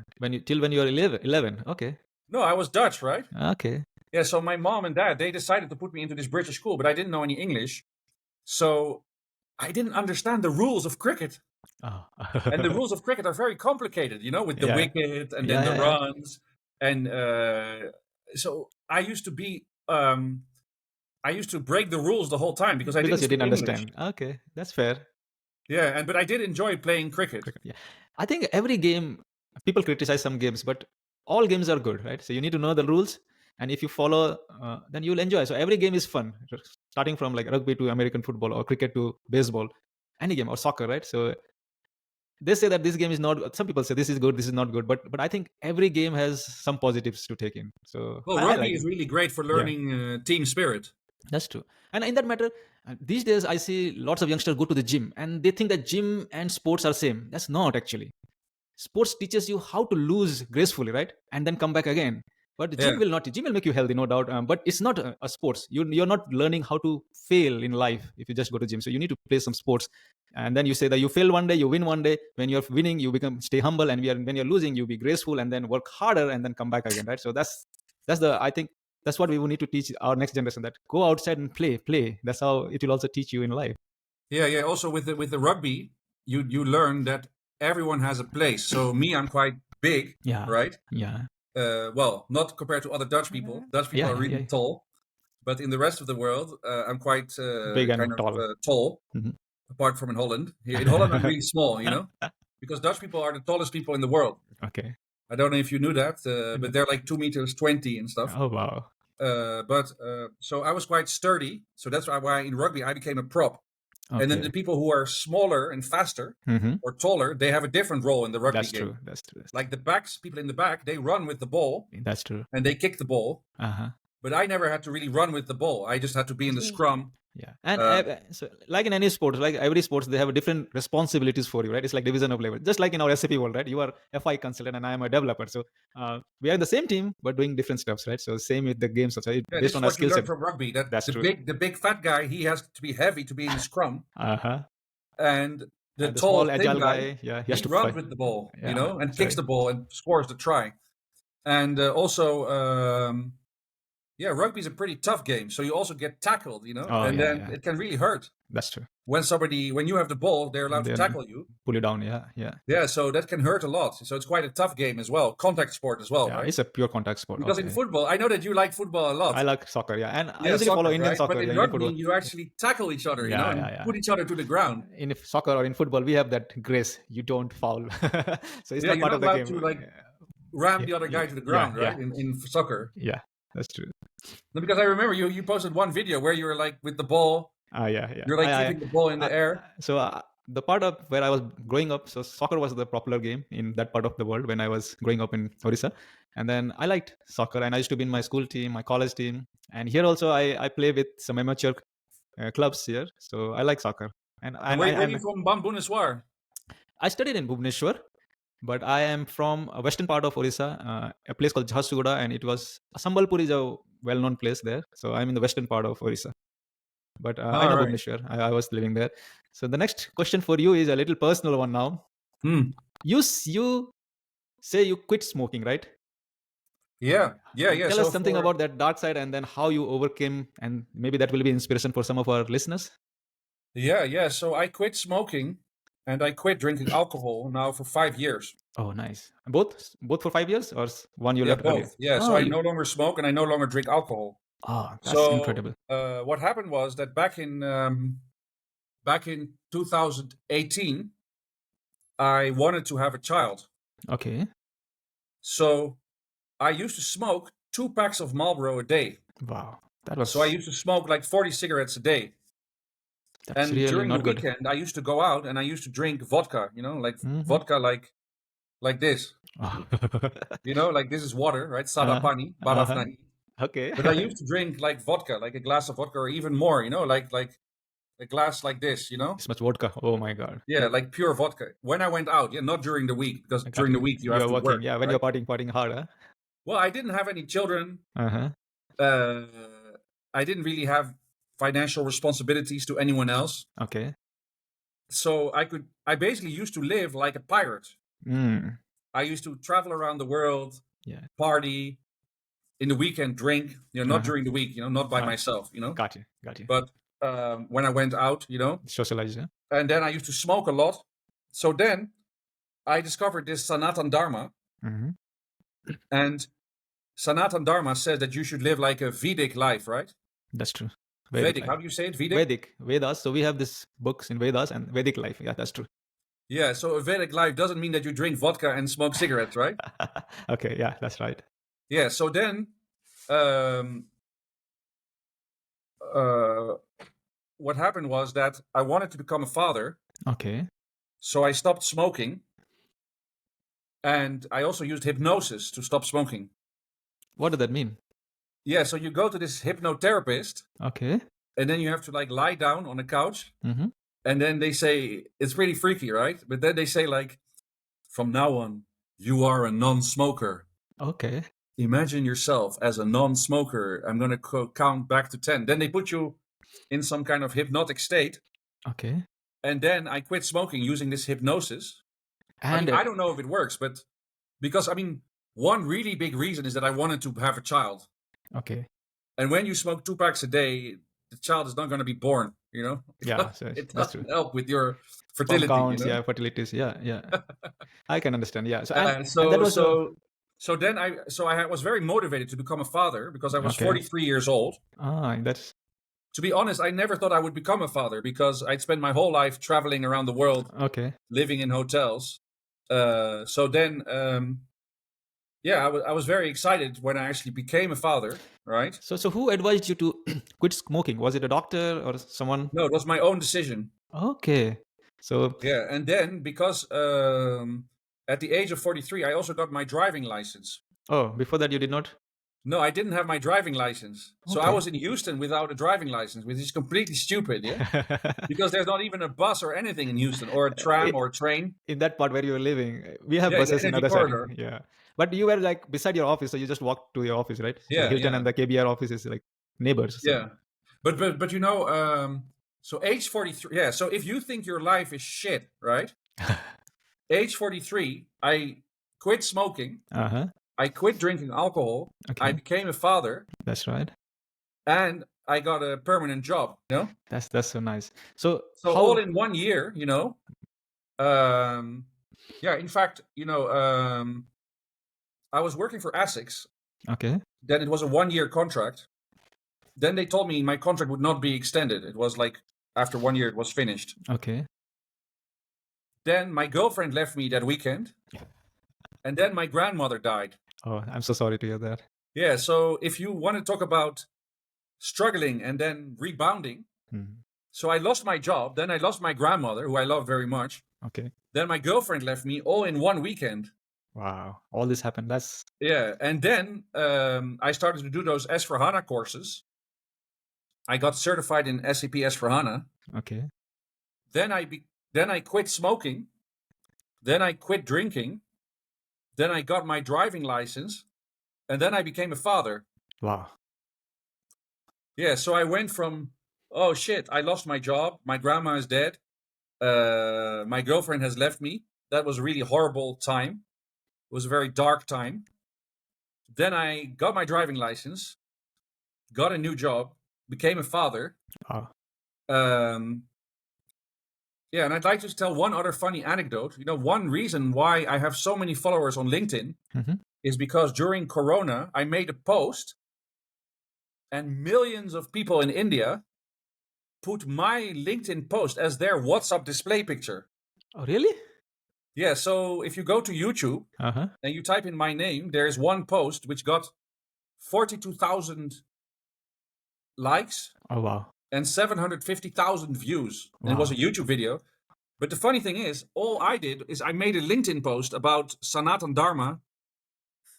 till when you were 11. Okay. No, I was Dutch, right? Okay. Yeah, so my mom and dad, they decided to put me into this British school, but I didn't know any English. So I didn't understand the rules of cricket. Oh. And the rules of cricket are very complicated, with the wicket and then the runs. And so I used to be, I used to break the rules the whole time because you didn't English. understand. Okay, that's fair. Yeah, but I did enjoy playing cricket. Yeah, I think every game, people criticize some games, but all games are good, right? So you need to know the rules, and if you follow, then you'll enjoy. So every game is fun, starting from like rugby to American football or cricket to baseball, any game, or soccer, right? So they say that this game is not. Some people say this is good, this is not good, but I think every game has some positives to take in. So rugby is really great for learning team spirit. That's true. And in that matter, these days I see lots of youngsters go to the gym and they think that gym and sports are same. That's not actually. Sports teaches you how to lose gracefully, right? And then come back again. But the gym will not. Gym will make you healthy, no doubt. But it's not a sports. You're not learning how to fail in life if you just go to gym. So you need to play some sports. And then you say that you fail one day, you win one day. When you're winning, you stay humble. And when you're losing, you be graceful and then work harder and then come back again, right? So I think that's what we will need to teach our next generation, that go outside and play. That's how it will also teach you in life. Yeah. Also with the rugby, you learn that everyone has a place. So me, I'm quite big, right? Yeah. Well, not compared to other Dutch people. Dutch people are really tall. But in the rest of the world, I'm quite big and tall, apart from in Holland. Here in Holland, I'm really small, because Dutch people are the tallest people in the world. Okay. I don't know if you knew that, but they're like 2 meters 20 and stuff. Oh, wow. So I was quite sturdy. So that's why in rugby, I became a prop. And then the people who are smaller and faster or taller, they have a different role in the rugby That's game. True. That's true. Like the backs, people in the back, they run with the ball. That's true. And they kick the ball. But I never had to really run with the ball. I just had to be in the scrum. Yeah. And so like in any sport, like every sports, they have different responsibilities for you, right? It's like division of labor. Just like in our SAP world, right? You are FI consultant and I am a developer. So we are in the same team, but doing different stuffs, right? So same with the games. So based on our skill set. From rugby. That's the true. The big fat guy, he has to be heavy to be in the scrum. And the tall, small, agile guy, he has to runs with the ball, and kicks the ball and scores the try. And rugby is a pretty tough game. So you also get tackled, it can really hurt. That's true. When you have the ball, they're allowed to tackle you. Pull you down, Yeah, so that can hurt a lot. So it's quite a tough game as well. Contact sport as well, right? It's a pure contact sport. Because in football, I know that you like football a lot. I like soccer, and I usually follow Indian soccer. But in rugby, you actually tackle each other, and put each other to the ground. In soccer or in football, we have that grace. You don't foul. So it's not part of the game. To ram the other guy to the ground, right? In soccer. Yeah, that's true. No, because I remember you posted one video where you were like with the ball. You're like keeping the ball in the air. So the part of where I was growing up, so soccer was the popular game in that part of the world when I was growing up in Orissa. And then I liked soccer, and I used to be in my school team, my college team. And here also I play with some amateur clubs here. So I like soccer. And where are you from, Bhubaneswar? I studied in Bhubaneswar, but I am from a western part of Orissa, a place called Jharsuguda, and it was Sambalpur is a well-known place there. So I'm in the western part of Orissa. But I know Bhubaneswar. I was living there. So the next question for you is a little personal one now. You say you quit smoking, right? Yeah. Tell us something about that dark side and then how you overcame, and maybe that will be inspiration for some of our listeners. Yeah. So I quit smoking and I quit drinking alcohol now for 5 years. Oh, nice. Both for 5 years or 1 year left? Both. Yeah. So I no longer smoke and I no longer drink alcohol. Oh, that's incredible. What happened was that back in 2018, I wanted to have a child. Okay. So I used to smoke 2 packs of Marlboro a day. Wow. So I used to smoke like 40 cigarettes a day. That's really during not the good. weekend, I used to go out and I used to drink vodka, vodka like this. Like this is water, right? Sada pani, baraf nahi. Okay. But I used to drink like vodka, like a glass of vodka or even more, like a glass like this, It's much vodka. Oh my God. Yeah, like pure vodka. When I went out, not during the week, because during the week you have to working, work. Yeah, when you're partying hard, huh? Well, I didn't have any children. I didn't really have financial responsibilities to anyone else. Okay. So I basically used to live like a pirate. I used to travel around the world, party, in the weekend drink, not during the week, not by myself, Got you. But when I went out, socialize, yeah. And then I used to smoke a lot. So then I discovered this Sanatan Dharma. And Sanatan Dharma says that you should live like a Vedic life, right? That's true. Vedic. How do you say it? Vedic? Vedas. So we have these books in Vedas and Vedic life. Yeah, that's true. Yeah, so a Vedic life doesn't mean that you drink vodka and smoke cigarettes, right? Okay, yeah, that's right. Yeah, so then what happened was that I wanted to become a father. Okay. So I stopped smoking. And I also used hypnosis to stop smoking. What does that mean? Yeah, so you go to this hypnotherapist. Okay. And then you have to lie down on a couch. And then they say, it's pretty freaky, right? But then they say from now on, you are a non-smoker. Okay. Imagine yourself as a non-smoker. I'm going to count back to 10. Then they put you in some kind of hypnotic state. Okay. And then I quit smoking using this hypnosis. And I don't know if it works, but because, one really big reason is that I wanted to have a child. Okay. And when you smoke 2 packs a day, the child is not going to be born, Yeah, so it doesn't help with your fertility. Counts, yeah, fertilities, yeah. I can understand, yeah. So then I was very motivated to become a father because I was 43 years old. That's... To be honest, I never thought I would become a father because I'd spent my whole life traveling around the world, living in hotels. So then, I was very excited when I actually became a father, right? So who advised you to quit smoking? Was it a doctor or someone? No, it was my own decision. Okay. So Yeah, and then because at the age of 43, I also got my driving license. before that you did not. No, I didn't have my driving license. So I Okay. was in Houston without a driving license, which is completely stupid, yeah? Because there's not even a bus or anything in Houston, or a tram or a train. In that part where you were living, we have Yeah, the buses in energy other side. corridor. Yeah. But you were like beside your office, so you just walked to your office, right? So Yeah, Hilton yeah, and the KBR office is like neighbors. So. yeah. But you know, so age 43, yeah, so if you think your life is shit, right? Age 43, I quit smoking. Uh-huh. I quit drinking alcohol. Okay. I became a father. That's right. And I got a permanent job, you know? That's so nice. So all in 1 year, you know? Yeah, in fact, you know, I was working for ASICS. Okay. Then it was a 1-year contract. Then they told me my contract would not be extended. It was like after 1 year it was finished. Okay. Then my girlfriend left me that weekend. And then my grandmother died. Oh, I'm so sorry to hear that. Yeah, so if you want to talk about struggling and then rebounding, so I lost my job, then I lost my grandmother, who I love very much. Okay. Then my girlfriend left me all in one weekend. Wow, all this happened. That's and then I started to do those S/4HANA courses. I got certified in SAP S/4HANA. Okay. Then I quit smoking. Then I quit drinking. Then I got my driving license, and then I became a father. Wow. Yeah, so I went from, oh shit, I lost my job. My grandma is dead. My girlfriend has left me. That was a really horrible time. It was a very dark time. Then I got my driving license, got a new job, became a father. Wow. Yeah, and I'd like to tell one other funny anecdote. You know, one reason why I have so many followers on LinkedIn is because during Corona, I made a post and millions of people in India put my LinkedIn post as their WhatsApp display picture. Oh, really? Yeah, so if you go to YouTube and you type in my name, there's one post which got 42,000 likes. Oh, wow. And 750,000 views. Wow. And it was a YouTube video. But the funny thing is, all I did is I made a LinkedIn post about Sanatan Dharma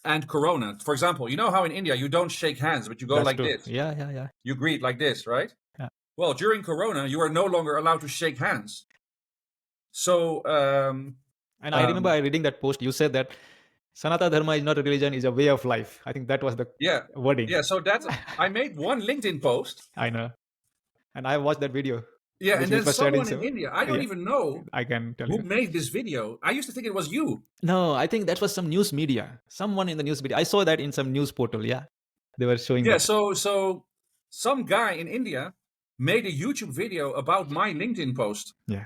and Corona. For example, you know how in India you don't shake hands, but you go like this. Yeah. You greet like this, right? Yeah. Well, during Corona, you are no longer allowed to shake hands. So... and I remember reading that post. You said that Sanatana Dharma is not a religion, it's a way of life. I think that was the wording. Yeah, so that's... I made one LinkedIn post. I know. And I watched that video. Yeah, and then someone in India, I don't even know I can tell who made this video. I used to think it was you. No, I think that was some news media. Someone in the news media. I saw that in some news portal, yeah. They were showing that. So some guy in India made a YouTube video about my LinkedIn post. Yeah.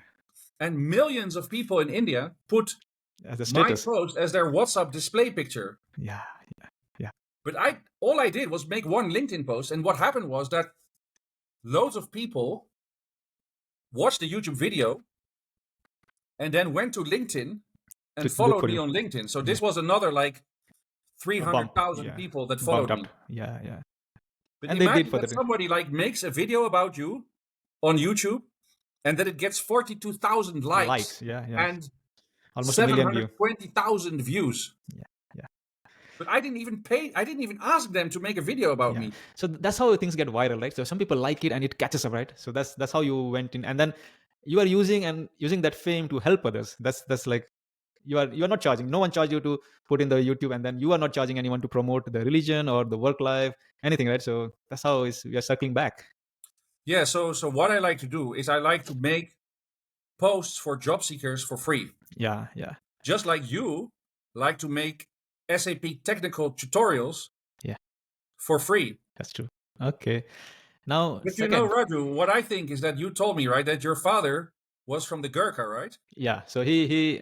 And millions of people in India put my post as their WhatsApp display picture. Yeah. But all I did was make one LinkedIn post, and what happened was that loads of people watched the YouTube video and then went to LinkedIn and followed me on LinkedIn. So this was another like 300,000 people that followed me. Yeah. But and imagine that somebody like makes a video about you on YouTube and that it gets 42,000 likes. Yeah. And almost 720,000 views. Yeah. But I didn't even ask them to make a video about me. So that's how things get viral, right? So some people like it and it catches up, right? So that's how you went in, and then you are using that fame to help others. That's like you are not charging. No one charged you to put in the YouTube, and then you are not charging anyone to promote the religion or the work life, anything, right? So that's how we are circling back. Yeah. So what I like to do is I like to make posts for job seekers for free. Yeah. Just like you like to make SAP technical tutorials for free. That's true. Okay. Now, but you know, Raju, what I think is that you told me, right, that your father was from the Gurkha, right? Yeah. So he's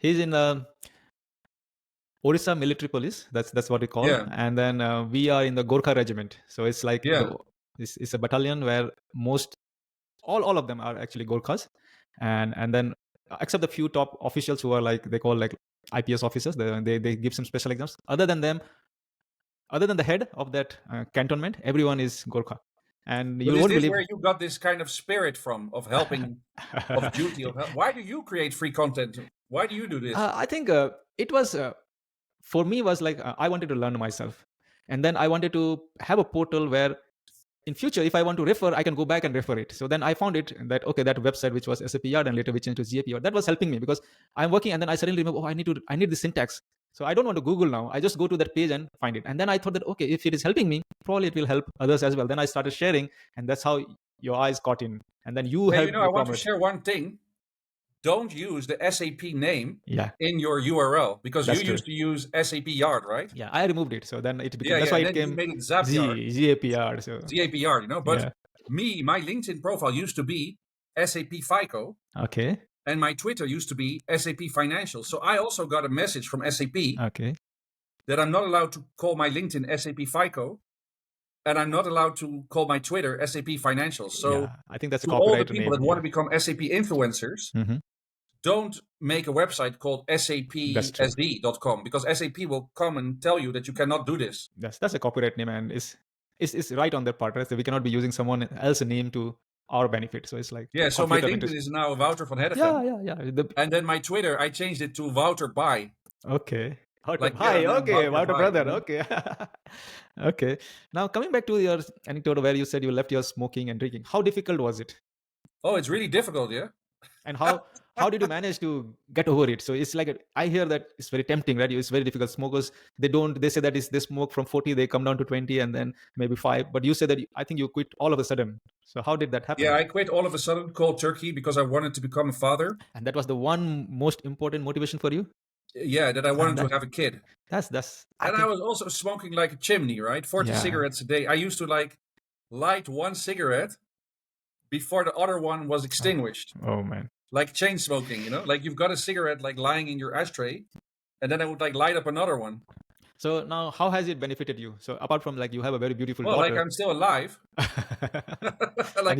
in the Orissa military police. That's what we call. Yeah. And then we are in the Gorkha regiment. So it's like it's a battalion where all of them are actually Gorkhas, and then except the few top officials who are like they call like IPS officers, they give some special exams. Other than the head of that cantonment, everyone is Gorkha. And But you is won't this believe. where you got this kind of spirit from, of helping, of duty, of help? Why do you create free content? Why do you do this? I think it was for me was like I wanted to learn myself, and then I wanted to have a portal where in future if I want to refer, I can go back and refer it. So then I found it that okay, that website which was SAPyard and later we changed to ZAPyard, that was helping me because I'm working, and then I suddenly remember, oh, I need the syntax. So I don't want to Google now. I just go to that page and find it. And then I thought that okay, if it is helping me, probably it will help others as well. Then I started sharing, and that's how your eyes caught in. And then you Hey, helped I your want to comrades. share one thing. Don't use the SAP name Yeah, in your URL because that's you true. used to use SAPyard, right? Yeah, I removed it. So then it became, Yeah, that's yeah. why And it then you came made it ZAPyard, ZAPyard. So ZAPyard, But yeah. my LinkedIn profile used to be SAP FICO, Okay. and my Twitter used to be SAP Financial. So I also got a message from SAP Okay. that I'm not allowed to call my LinkedIn SAP FICO, and I'm not allowed to call my Twitter SAP Financial. So Yeah, I think that's a to all the copyright people name. that want Yeah. to become SAP influencers, don't make a website called That's true. sapsd.com because SAP will come and tell you that you cannot do this. That's a copyright name, and it's right on their part, right? So we cannot be using someone else's name to our benefit. So it's like Yeah, so my conflict of LinkedIn interest. is now Wouter van Heddeghem. Yeah. And then my Twitter, I changed it to Wouter Bai. Okay. Like, Hi. yeah, Okay. Wouter Bai, brother. Okay. Okay. Now coming back to your anecdote where you said you left your smoking and drinking. How difficult was it? Oh, it's really difficult, yeah? And how did you manage to get over it? So it's like I hear that it's very tempting, right? It's very difficult. Smokers, they say that they smoke from 40, they come down to 20 and then maybe 5. But you said that I think you quit all of a sudden. So how did that happen? Yeah, I quit all of a sudden cold turkey because I wanted to become a father. And that was the one most important motivation for you? Yeah, that I wanted to have a kid. That's I was also smoking like a chimney, right? 40 cigarettes a day. I used to like light one cigarette before the other one was extinguished. Oh man. Like chain smoking, like you've got a cigarette like lying in your ashtray, and then I would like light up another one. So now how has it benefited you? So apart from like you have a very beautiful daughter. Like I'm still alive. Like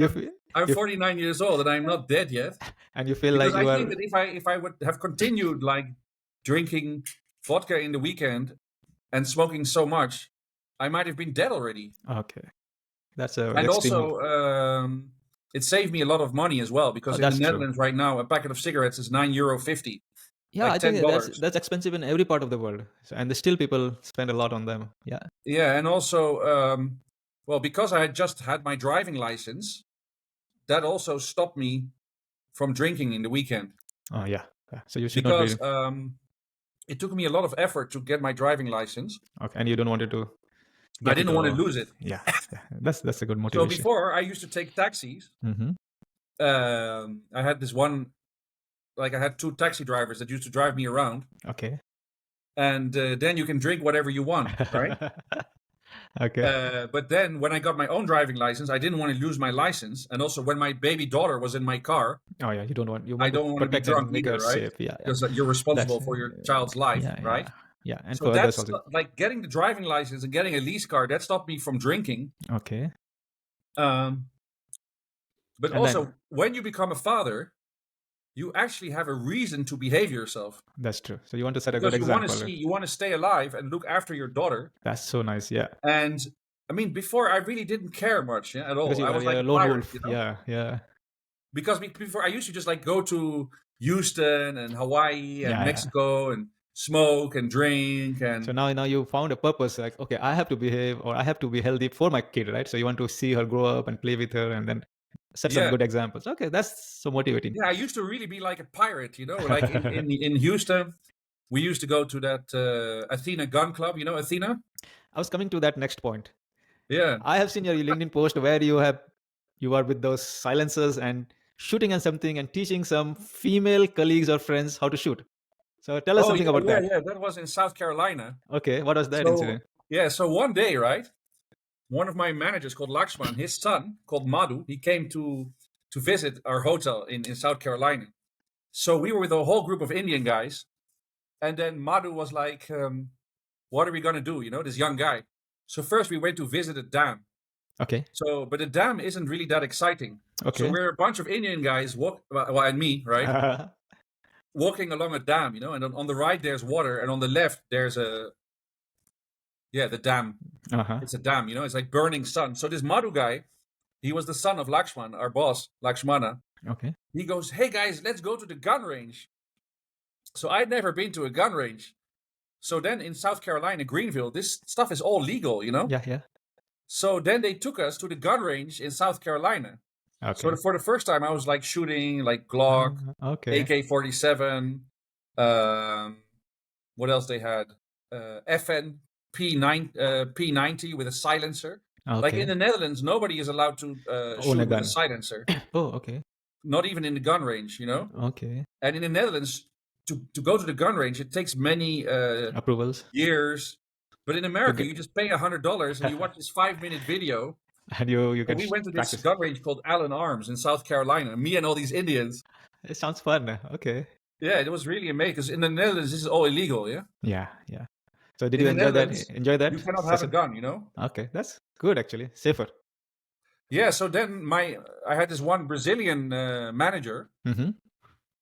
I'm 49 years old and I'm not dead yet. And you feel because like I think that if I would have continued like drinking vodka in the weekend and smoking so much, I might have been dead already. Okay. That's a and also it saved me a lot of money as well because in the Netherlands right now a packet of cigarettes is €9.50. Yeah, like I think that's expensive in every part of the world, and still people spend a lot on them. Yeah, and also because I had just had my driving license, that also stopped me from drinking in the weekend. Oh yeah, so you should because not be... it took me a lot of effort to get my driving license. Okay, and you don't want it to... I didn't want to lose it. Yeah, that's a good motivation. So before I used to take taxis. I had this one, like I had 2 taxi drivers that used to drive me around. Okay. And then you can drink whatever you want, right? Okay. But then when I got my own driving license, I didn't want to lose my license. And also when my baby daughter was in my car. Oh yeah, I don't want to be drunk either, right? Safe. Yeah. Because you're responsible for your child's life, right? Yeah, and so that's like getting the driving license and getting a lease car. That stopped me from drinking. Okay. But also, when you become a father, you actually have a reason to behave yourself. That's true. So you want to set a good example. You want to stay alive and look after your daughter. That's so nice, yeah. And I mean, before I really didn't care much at all. I was like a lone wolf. Yeah. Because before I used to just like go to Houston and Hawaii and Mexico and smoke and drink. And so now you found a purpose, like, okay, I have to behave or I have to be healthy for my kid, right? So you want to see her grow up and play with her and then set some good examples. Okay, that's so motivating. Yeah, I used to really be like a pirate, like in Houston. We used to go to that Athena gun club, Athena? I was coming to that next point. Yeah. I have seen your LinkedIn post where you are with those silencers and shooting on something and teaching some female colleagues or friends how to shoot. So tell us something about that. Yeah, that was in South Carolina. Okay, what was that incident? Yeah, so one day, right, one of my managers called Lakshman, his son called Madhu, he came to visit our hotel in South Carolina. So we were with a whole group of Indian guys. And then Madhu was like, what are we going to do? This young guy. So first we went to visit a dam. Okay. But the dam isn't really that exciting. Okay. So we're a bunch of Indian guys, and me, right? Walking along a dam, and on the right there's water, and on the left there's the dam. Uh-huh. It's a dam, it's like burning sun. So this Madhu guy He was the son of Lakshman, our boss, Lakshmana. Okay. He goes, "Hey guys, let's go to the gun range." So I'd never been to a gun range. So then in South Carolina, Greenville, this stuff is all legal, you know? Yeah. So then they took us to the gun range in South Carolina. Okay. So for the first time, I was like shooting like Glock, okay. AK-47. What else they had? FN P90 with a silencer. Okay. Like in the Netherlands, nobody is allowed to shoot with a silencer. Oh, okay. Not even in the gun range, you know? Okay. And in the Netherlands, to go to the gun range, it takes many approvals, years. But in America, you just pay $100 and you watch this 5-minute video. And you can we went to this practice. gun range called Allen Arms in South Carolina. Me and all these Indians. It sounds fun. Okay. Yeah, it was really amazing because in the Netherlands, this is all illegal. Yeah. Yeah. So did you enjoy that? You cannot have a gun, you know. Okay, that's good actually. Safer. Yeah. So then I had this one Brazilian manager,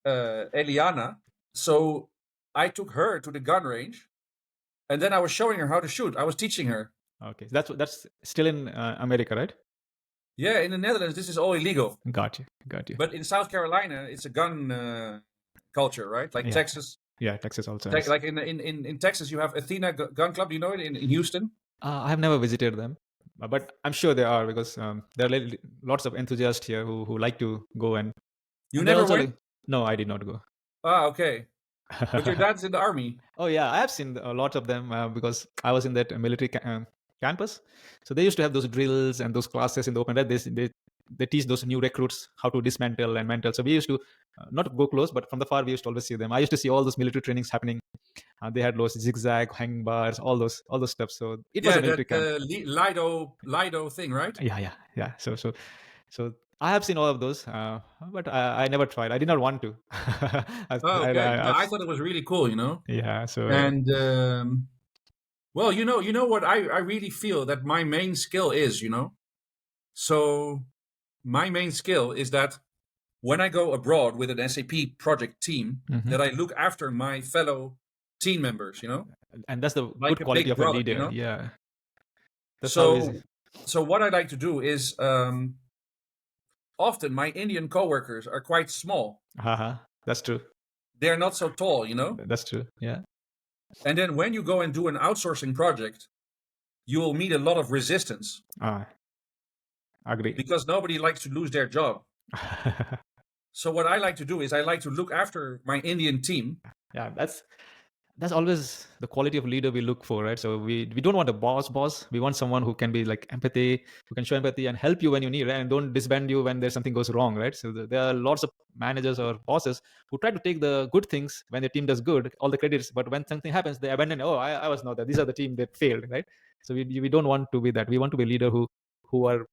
Eliana. So I took her to the gun range, and then I was showing her how to shoot. I was teaching her. Okay, that's still in America, right? Yeah, in the Netherlands, this is all illegal. Got you. But in South Carolina, it's a gun culture, right? Like Texas. Yeah, Texas also. Like in Texas, you have Athena Gun Club. Do you know it in Houston? I have never visited them, but I'm sure they are because there are lots of enthusiasts here who like to go and. You never went? No, I did not go. Ah, okay. But your dad's in the army. Oh yeah, I have seen a lot of them because I was in that military campus. So they used to have those drills and those classes in the open air. They teach those new recruits how to dismantle and mantle. So we used to not go close, but from the far we used to always see them. I used to see all those military trainings happening. They had those zigzag, hanging bars, all those stuff. So it was a military camp. Lido thing, right? Yeah. So I have seen all of those, but I never tried. I did not want to. I thought it was really cool, you know. Yeah. So and well, you know what I really feel that my main skill is, you know. So my main skill is that when I go abroad with an SAP project team, that I look after my fellow team members, you know. And that's the good quality of a leader. You know? Yeah. That's so what I like to do is often my Indian coworkers are quite small. That's true. They're not so tall, you know. That's true. Yeah. And then when you go and do an outsourcing project, you will meet a lot of resistance. Agree. Because nobody likes to lose their job. So what I like to do is I like to look after my Indian team. Yeah, that's always the quality of leader we look for, right? So we don't want a boss. We want someone who can be like empathy, who can show empathy and help you when you need, right? And don't disband you when there's something goes wrong, right? So there are lots of managers or bosses who try to take the good things when their team does good, all the credits, but when something happens, they abandon. Oh, I was not that. These are the team that failed, right? So we don't want to be that. We want to be a leader who are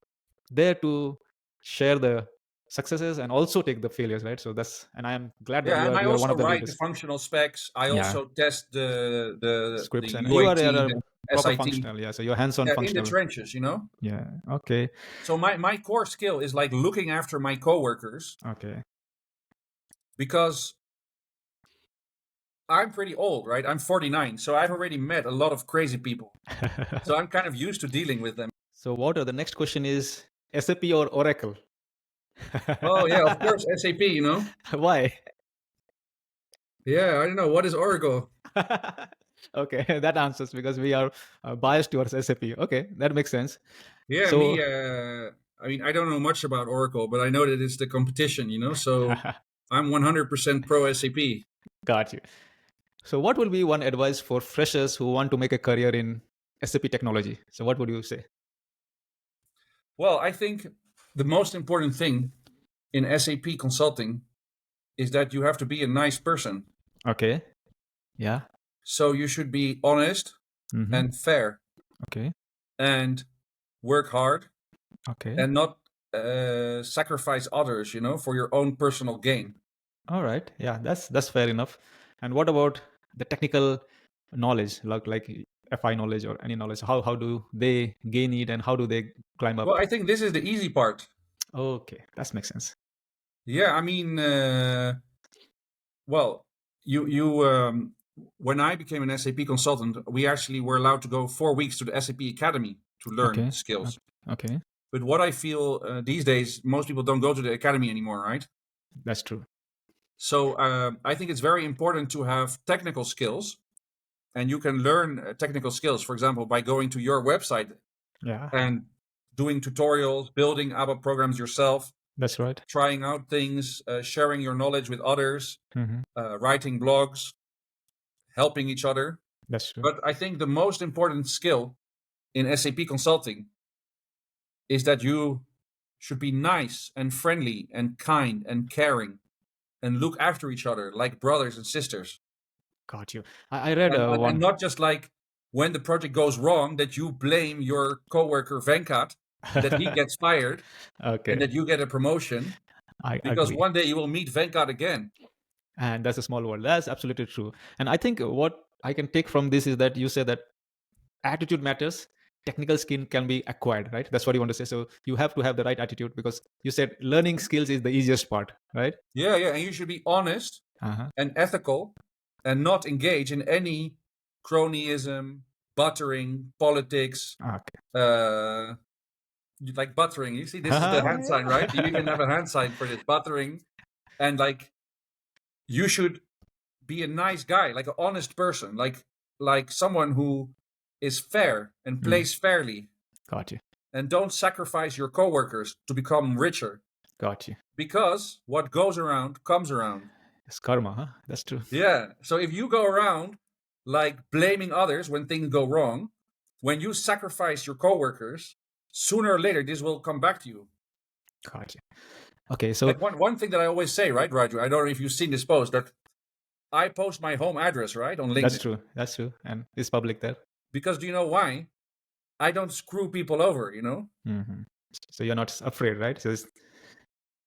there to share the successes and also take the failures, right? So and I am glad that you are one of the leaders. I also write the functional specs. I also test the scripts, and UAT, you are a proper SIT. Functional, yeah. So you're hands-on functional. In the trenches, you know. Yeah. Okay. So my core skill is like looking after my coworkers. Okay. Because I'm pretty old, right? I'm 49, so I've already met a lot of crazy people. So I'm kind of used to dealing with them. So Wouter, the next question is SAP or Oracle? Oh yeah, of course SAP, you know. Why? Yeah, I don't know. What is Oracle? Okay, that answers because we are biased towards SAP. Okay, that makes sense. Yeah, I mean, I don't know much about Oracle, but I know that it's the competition, you know. So I'm 100% pro SAP. Got you. So what will be one advice for freshers who want to make a career in SAP technology? So what would you say? Well, I think the most important thing in SAP consulting is that you have to be a nice person. Okay. Yeah. So you should be honest and fair. Okay. And work hard. Okay. And not sacrifice others, you know, for your own personal gain. All right. Yeah, that's fair enough. And what about the technical knowledge, like FI knowledge or any knowledge? How do they gain it and how do they climb up? Well, I think this is the easy part. Okay, that makes sense. Yeah, I mean, well, you when I became an SAP consultant, we actually were allowed to go 4 weeks to the SAP Academy to learn skills. Okay. But what I feel these days, most people don't go to the academy anymore, right? That's true. So I think it's very important to have technical skills, and you can learn technical skills, for example, by going to your website and doing tutorials, building ABAP programs yourself. That's right. Trying out things, sharing your knowledge with others, writing blogs, helping each other. That's true. But I think the most important skill in SAP consulting is that you should be nice and friendly and kind and caring and look after each other like brothers and sisters. Got you. I read and not just like when the project goes wrong that you blame your coworker Venkat that he gets fired and that you get a promotion. Because one day you will meet Venkat again. And that's a small world. That's absolutely true. And I think what I can take from this is that you say that attitude matters. Technical skill can be acquired, right? That's what you want to say. So you have to have the right attitude, because you said learning skills is the easiest part, right? Yeah. And you should be honest and ethical and not engage in any cronyism, buttering, politics. Like buttering. You see, this is the hand sign, right? You even have a hand sign for this, buttering. And like, you should be a nice guy, like an honest person, like someone who is fair and plays fairly. Got you. And don't sacrifice your coworkers to become richer. Got you. Because what goes around comes around. It's karma, huh? That's true. Yeah. So if you go around like blaming others when things go wrong, when you sacrifice your coworkers, sooner or later this will come back to you. Got you. Okay, so like one thing that I always say, right, Raju? I don't know if you've seen this post, that I post my home address, right, on LinkedIn. That's true, and it's public there. Because do you know why? I don't screw people over, So you're not afraid, right?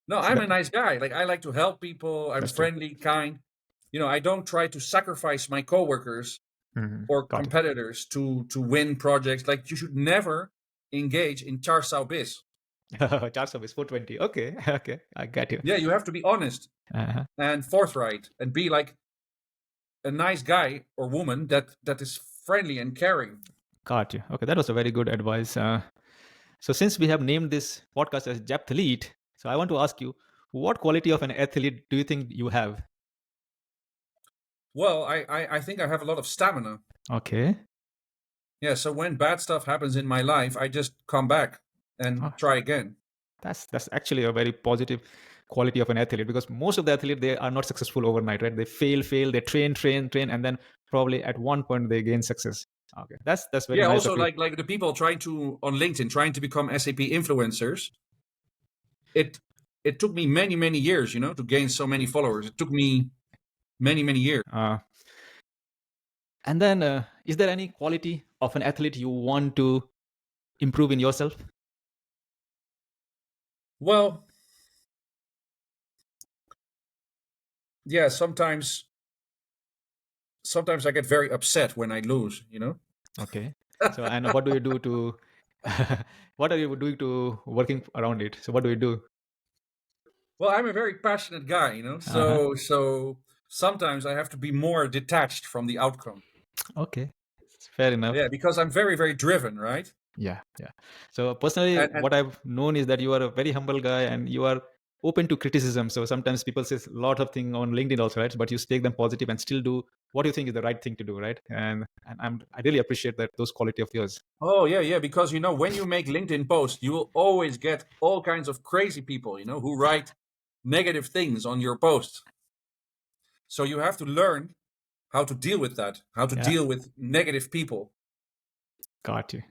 No, I'm a nice guy. Like, I like to help people. I'm friendly, kind. I don't try to sacrifice my coworkers or competitors to win projects. Like, you should never engage in char sau bis. Char sau bis 420. Okay, I got you. Yeah, you have to be honest and forthright and be like a nice guy or woman that is friendly and caring. Got you. Okay, that was a very good advice. So since we have named this podcast as ZAPthlete, so I want to ask you, what quality of an athlete do you think you have? Well, I think I have a lot of stamina. Okay. Yeah, so when bad stuff happens in my life, I just come back and try again. That's actually a very positive quality of an athlete, because most of the athletes, they are not successful overnight, right? They fail, they train, and then probably at one point they gain success. Okay, that's very nice. Yeah, also like the people trying to on LinkedIn trying to become SAP influencers. It took me many years, to gain so many followers. It took me many years. And then, is there any quality of an athlete you want to improve in yourself? Well, yeah, sometimes I get very upset when I lose, Okay. So, and what do you do to, what are you doing to working around it? So what do you do? Well, I'm a very passionate guy, so sometimes I have to be more detached from the outcome. Okay. Fair enough. Yeah, because I'm very driven, right? Yeah. So personally, what I've known is that you are a very humble guy and you are open to criticism. So sometimes people say a lot of things on LinkedIn also, right? But you take them positive and still do what you think is the right thing to do, right? And I really appreciate those quality of yours. Oh, yeah. Because, when you make LinkedIn posts, you will always get all kinds of crazy people, who write negative things on your post. So you have to learn how to deal with that, how to deal with negative people. Got you.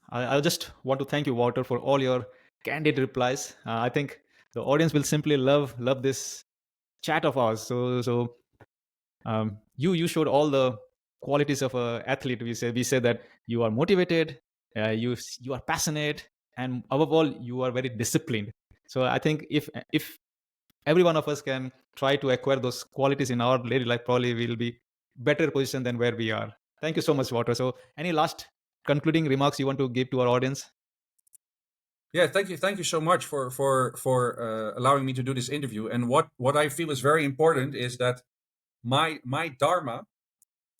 I just want to thank you, Wouter, for all your candid replies. I think the audience will simply love this chat of ours. So you showed all the qualities of an athlete. We say that you are motivated, you are passionate, and above all, you are very disciplined. So I think if every one of us can try to acquire those qualities in our daily life, probably we'll be better positioned than where we are. Thank you so much, Wouter. So any last concluding remarks you want to give to our audience? Yeah, thank you so much for allowing me to do this interview. And what I feel is very important is that my dharma,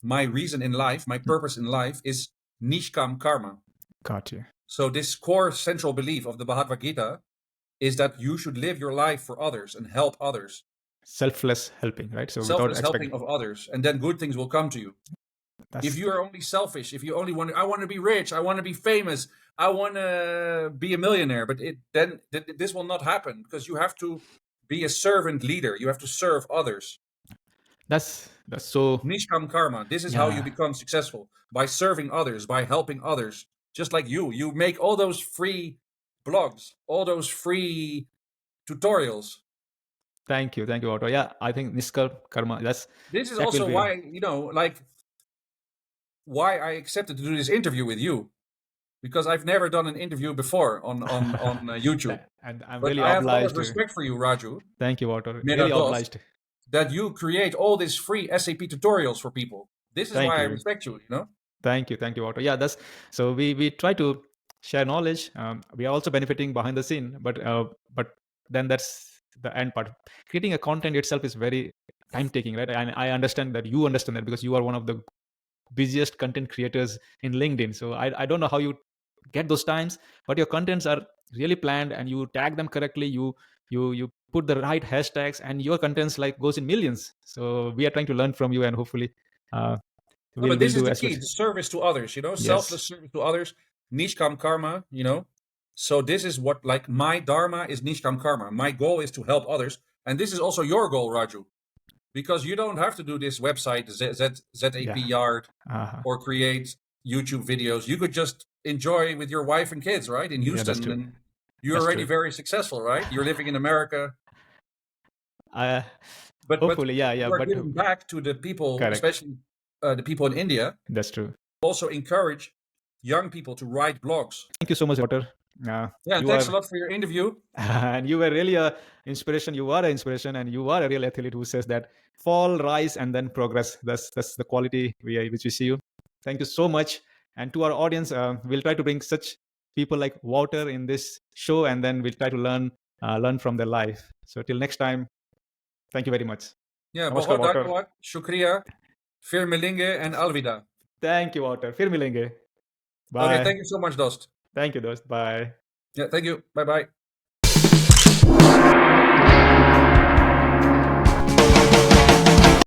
my reason in life, my purpose in life is nishkam karma. Got you. So this core central belief of the Bhagavad Gita is that you should live your life for others and help others. Selfless helping, right? So selfless helping of others, and then good things will come to you. If you are only selfish, if you only want, I want to be rich, I want to be famous, I want to be a millionaire, but then this will not happen, because you have to be a servant leader. You have to serve others. That's so Nishkam karma. This is how you become successful, by serving others, by helping others. Just like you make all those free blogs, all those free tutorials. Thank you, Wouter. Yeah, I think Nishkam karma. This is also why, why I accepted to do this interview with you, because I've never done an interview before on YouTube. And I'm but really I obliged. have a lot of respect for you, Raju. Thank you, Wouter. Really obliged. That you create all these free SAP tutorials for people. This is why I respect you, Thank you, Wouter. Yeah, so we try to share knowledge. We are also benefiting behind the scene, but then that's the end part. Creating a content itself is very time taking, right? And I understand that you understand that, because you are one of the busiest content creators in LinkedIn. So I don't know how you get those times, but your contents are really planned, and you tag them correctly. You put the right hashtags, and your contents goes in millions. So we are trying to learn from you, and hopefully but this is the key: the service to others. Selfless service to others. Nishkam karma. So this is what, my dharma is Nishkam karma. My goal is to help others, and this is also your goal, Raju. Because you don't have to do this website, ZAPyard, or create YouTube videos. You could just enjoy with your wife and kids, right? In Houston. And you're already very successful, right? You're living in America. But hopefully, But giving back to the people, especially the people in India. That's true. Also encourage young people to write blogs. Thank you so much, Wouter. Thanks a lot for your interview. And you were really an inspiration. You are an inspiration, and you are a real athlete who says that fall, rise, and then progress. That's the quality which we see you. Thank you so much. And to our audience, we'll try to bring such people like Wouter in this show, and then we'll try to learn from their life. So till next time, thank you very much. Bahut dhanyawad, shukriya, fir milenge, and alvida. Thank you, Wouter. Fir milenge. Bye. Okay, thank you so much, Dost. Thank you, Dost. Bye. Yeah, thank you. Bye-bye.